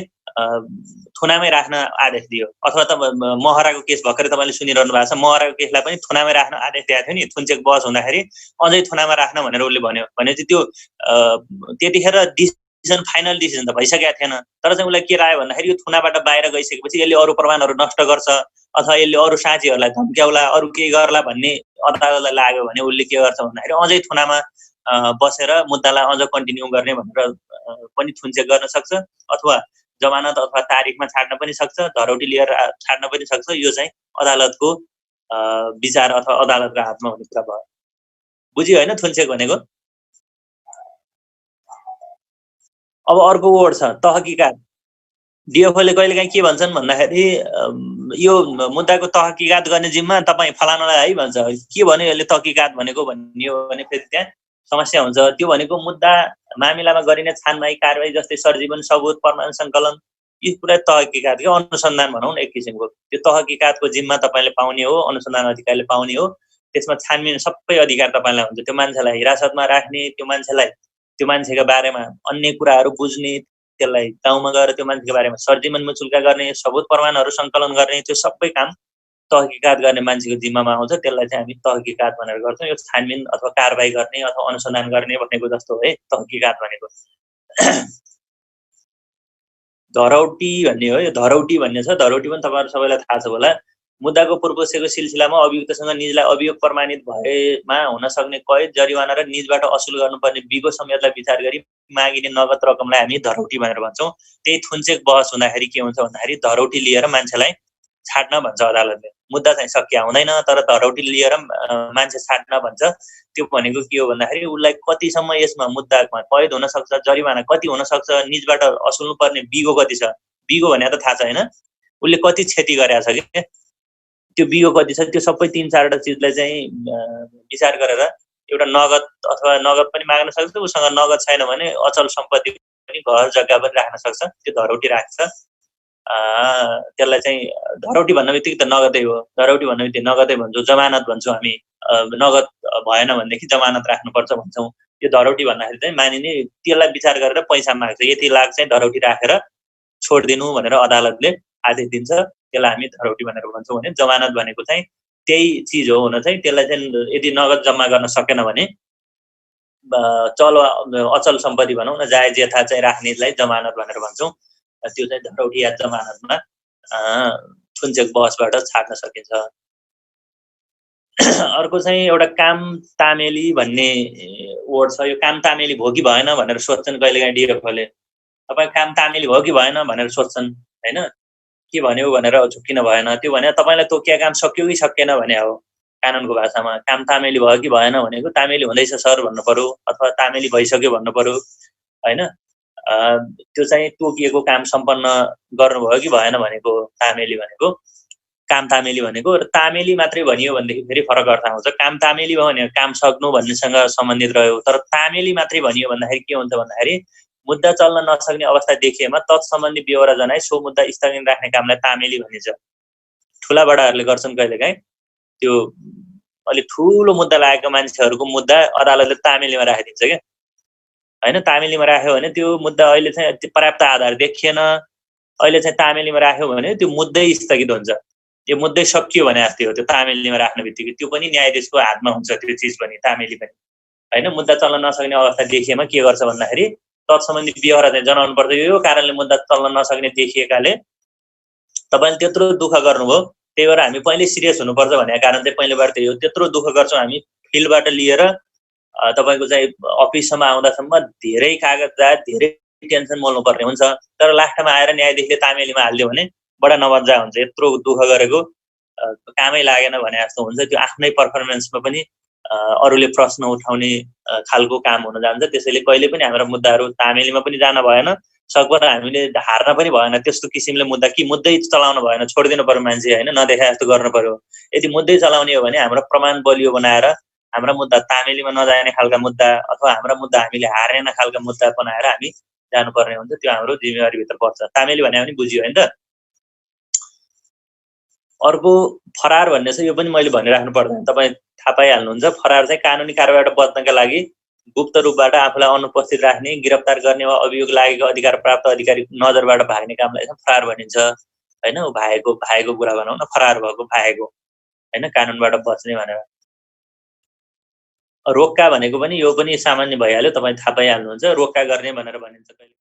थुनामै राख्न आदेश दियो। अथवा त महराको केस भर्खरै तपाईँले सुनिरहनु भएको छ, महराको केसलाई पनि थुनामै राख्न आदेश दिएको थियो नि, थुन्चेक बहस हुँदाखेरि अझै थुनामा राख्न भनेर उसले भन्यो। भनेपछि त्यो त्यतिखेर डिसिजन, फाइनल डिसिजन त भइसकेको थिएन, तर चाहिँ उसलाई के लाग्यो भन्दाखेरि यो थुनाबाट बाहिर गइसकेपछि यसले अरू प्रमाणहरू नष्ट गर्छ अथवा यसले अरू साथीहरूलाई धम्क्याउला, अरू केही गर्ला भन्ने अदालतलाई लाग्यो भने उसले के गर्छ भन्दाखेरि अझै थुनामा बसेर मुद्दालाई अझ कन्टिन्यू गर्ने भनेर पनि थुन्चेक गर्न सक्छ। अथवा जमानत अथवा तारिखमा छाड्न पनि सक्छ, धरौटी लिएर छाड्न पनि सक्छ। यो चाहिँ अदालतको विचार अथवा अदालतको हातमा हुने कुरा भयो। बुझ्यो होइन थुन्चेक भनेको? अब अर्को वर्ड छ तहकीकात। डिएफओले कहिलेकाहीँ के भन्छन् भन्दाखेरि यो मुद्दाको तहकीकात गर्ने जिम्मा तपाईँ फलानालाई है भन्छ। के भन्यो यसले तहकीकात भनेको भन्ने हो भने फेरि त्यहाँ समस्या हुन्छ। त्यो भनेको मुद्दा मामिलामा गरिने छानमाई कारबाही जस्तै सर्जीवन सबुत प्रमाण सङ्कलन यी कुरा तहकीकात के अनुसन्धान भनौँ न एक किसिमको। त्यो तहकीकातको जिम्मा तपाईँले पाउने हो, अनुसन्धान अधिकारीले पाउने हो। त्यसमा छानबिन सबै अधिकार तपाईँलाई हुन्छ। त्यो मान्छेलाई हिरासतमा राख्ने, त्यो मान्छेलाई त्यो मान्छेको बारेमा अन्य कुराहरू बुझ्ने, त्यसलाई गाउँमा गएर त्यो मान्छेको बारेमा सर्जीवन मुचुल्का गर्ने, सबुत प्रमाणहरू सङ्कलन गर्ने, त्यो सबै काम तहकीकात गर्ने मान्छेको जिम्मामा आउँछ। त्यसलाई चाहिँ हामी तहकीकात भनेर गर्छौँ। यो छानबिन अथवा कारबाही गर्ने अथवा अनुसन्धान गर्ने भनेको जस्तो है तहकीकात भनेको। धरौटी भन्ने हो। यो धरौटी भन्ने छ। धरौटी पनि तपाईँहरू सबैलाई थाहा छ होला। मुद्दाको पूर्वसेको सिलसिलामा अभियुक्तसँग निजलाई अभियोग प्रमाणित भएमा हुन सक्ने कैद, जरिवाना र निजबाट असुल गर्नुपर्ने बिगो समेतलाई विचार गरी मागिने नगद रकमलाई हामी धरौटी भनेर भन्छौँ। त्यही थुन्चेक बहस हुँदाखेरि के हुन्छ भन्दाखेरि धरौटी लिएर मान्छेलाई छाड्न भन्छ अदालतले। मुद्दा चाहिँ सकिया हुँदैन तर धरौटी लिएर मान्छे छाड्न भन्छ। त्यो भनेको के हो भन्दाखेरि उसलाई कतिसम्म यसमा मुद्दामा कैद हुन सक्छ, जरिवाना कति हुन सक्छ, निजबाट असुल्नु पर्ने बिगो कति छ। बिगो भने त थाहा छ होइन, उसले कति क्षति गरेछ कि त्यो बिगो कति छ, त्यो सबै 3-4वटा चिजलाई चाहिँ विचार गरेर एउटा नगद अथवा नगद पनि माग्न सक्छ। उसँग नगद छैन भने अचल सम्पत्ति पनि घर जग्गा पनि राख्न सक्छ। त्यो धरौटी राख्छ। त्यसलाई चाहिँ धरौटी भन्ने बित्तिकै त नगदै हो। धरौटी भन्ने बित्तिकै नगदै भन्छौँ। जमानत भन्छौँ हामी। नगद भएन भनेदेखि जमानत राख्नुपर्छ भन्छौँ। यो धरौटी भन्दाखेरि चाहिँ मानिने त्यसलाई विचार गरेर पैसा माग्छ। यति लाख चाहिँ धरौटी राखेर छोडिदिनु भनेर अदालतले आदेश दिन्छ। त्यसलाई हामी धरौटी भनेर भन्छौँ। भने जमानत भनेको चाहिँ त्यही चिज हो हुन चाहिँ। त्यसलाई चाहिँ यदि नगद जम्मा गर्न सकेन भने चल अचल सम्पत्ति भनौँ न, जायज यथा चाहिँ राख्नेलाई जमानत भनेर भन्छौँ। त्यो चाहिँ धरौटी या जमानतमा थुन्चेक बहसबाट छाड्न सकिन्छ। अर्को चाहिँ एउटा काम तामेली भन्ने वर्ड छ। यो काम तामेली भयो कि भएन भनेर सोध्छन् कहिलेकाहीँ डिएफओले। तपाईँ काम तामेली भयो कि भएन भनेर सोध्छन् होइन, के भन्यो भनेर झुक्किन भएन। त्यो भने तपाईँलाई तोकिया काम सक्यो कि सकेन भने हो कानुनको भाषामा। काम तामेली भयो कि भएन भनेको तामेली हुँदैछ सर भन्नु पर्यो अथवा तामेली भइसक्यो भन्नु पर्यो होइन। त्यो चाहिँ तोकिएको काम सम्पन्न गर्नुभयो कि भएन भनेको तामेली भनेको। काम तामेली भनेको तामेली मात्रै भनियो भनेदेखि फेरि फरक अर्थ आउँछ। काम तामेली भयो भने काम सक्नु भन्नेसँग सम्बन्धित रह्यो। तर तामेली मात्रै भनियो भन्दाखेरि के हुन्छ भन्दाखेरि मुद्दा चल्न नसक्ने अवस्था देखिएमा तत्सम्बन्धी बेहोरा जनाई सो मुद्दा स्थगित राख्ने कामलाई तामेली भनिन्छ। ठुला बडाहरूले गर्छन् कहिलेकाहीँ। त्यो अलिक ठुलो मुद्दा लागेको मान्छेहरूको मुद्दा अदालतले तामेलीमा राखिदिन्छ क्या होइन। तामेलीमा राख्यो भने त्यो मुद्दा अहिले चाहिँ पर्याप्त आधार देखिएन, अहिले चाहिँ तामेलीमा राख्यो भने त्यो मुद्दै स्थगित हुन्छ। यो मुद्दै सकियो भने जस्तै हो। त्यो तामेलीमा राख्ने बित्तिकै त्यो पनि न्यायाधीशको हातमा हुन्छ। त्यो चिज पनि तामेली पनि होइन। मुद्दा चल्न नसक्ने अवस्था देखिएमा के गर्छ भन्दाखेरि तत्सम्बन्धी बेहोरा चाहिँ जनाउनु पर्छ। यो कारणले मुद्दा चल्न नसक्ने देखिएकाले तपाईँले त्यत्रो दुःख गर्नुभयो, त्यही भएर हामी पहिले सिरियस हुनुपर्छ भनेको कारण चाहिँ पहिलेबाट त्यही हो। त्यत्रो दुःख गर्छौँ हामी, फिल्डबाट लिएर तपाईँको चाहिँ अफिससम्म आउँदासम्म धेरै कागजात धेरै टेन्सन मोल्नुपर्ने हुन्छ। तर लास्टमा आएर न्यायाधीशले तामेलीमा हालिदियो भने बडा नमजा हुन्छ। यत्रो दुःख गरेको कामै लागेन भने जस्तो हुन्छ। त्यो आफ्नै पर्फर्मेन्समा पनि अरूले प्रश्न उठाउने खालको काम हुन जान्छ। त्यसैले कहिले पनि हाम्रो मुद्दाहरू तामेलीमा पनि जान भएन, सकभर हामीले हार्न पनि भएन। त्यस्तो किसिमले मुद्दा कि मुद्दै चलाउनु भएन, छोडिदिनु पर्यो मान्छे होइन, नदेखा जस्तो गर्नु पर्यो। यदि मुद्दै चलाउने हो भने हाम्रो प्रमाण बलियो बनाएर हाम्रा मुद्दा तामेलीमा नजाने खालका मुद्दा अथवा हाम्रा मुद्दा हामीले हारेन खालका मुद्दा बनाएर हामी जानुपर्ने हुन्छ। त्यो हाम्रो जिम्मेवारीभित्र पर्छ। तामेली भने पनि बुझियो होइन त। अर्को फरार भन्ने छ। यो पनि मैले भनिराख्नु पर्दैन, तपाईँ थाहा पाइहाल्नुहुन्छ। फरार चाहिँ कानुनी कारबाहीबाट बच्नका लागि गुप्त रूपबाट आफूलाई अनुपस्थित राख्ने, गिरफ्तार गर्ने वा अभियोग लागेको अधिकार प्राप्त अधिकारी नजरबाट भाग्ने कामलाई चाहिँ फरार भनिन्छ होइन। भागेको कुरा भनौँ न, फरार भएको भागेको होइन, कानुनबाट बच्ने भनेर। रोक्का भनेको पनि यो पनि सामान्य भइहाल्यो, तपाईँ थाहा पाइहाल्नुहुन्छ। रोक्का गर्ने भनेर भनिन्छ कहिले।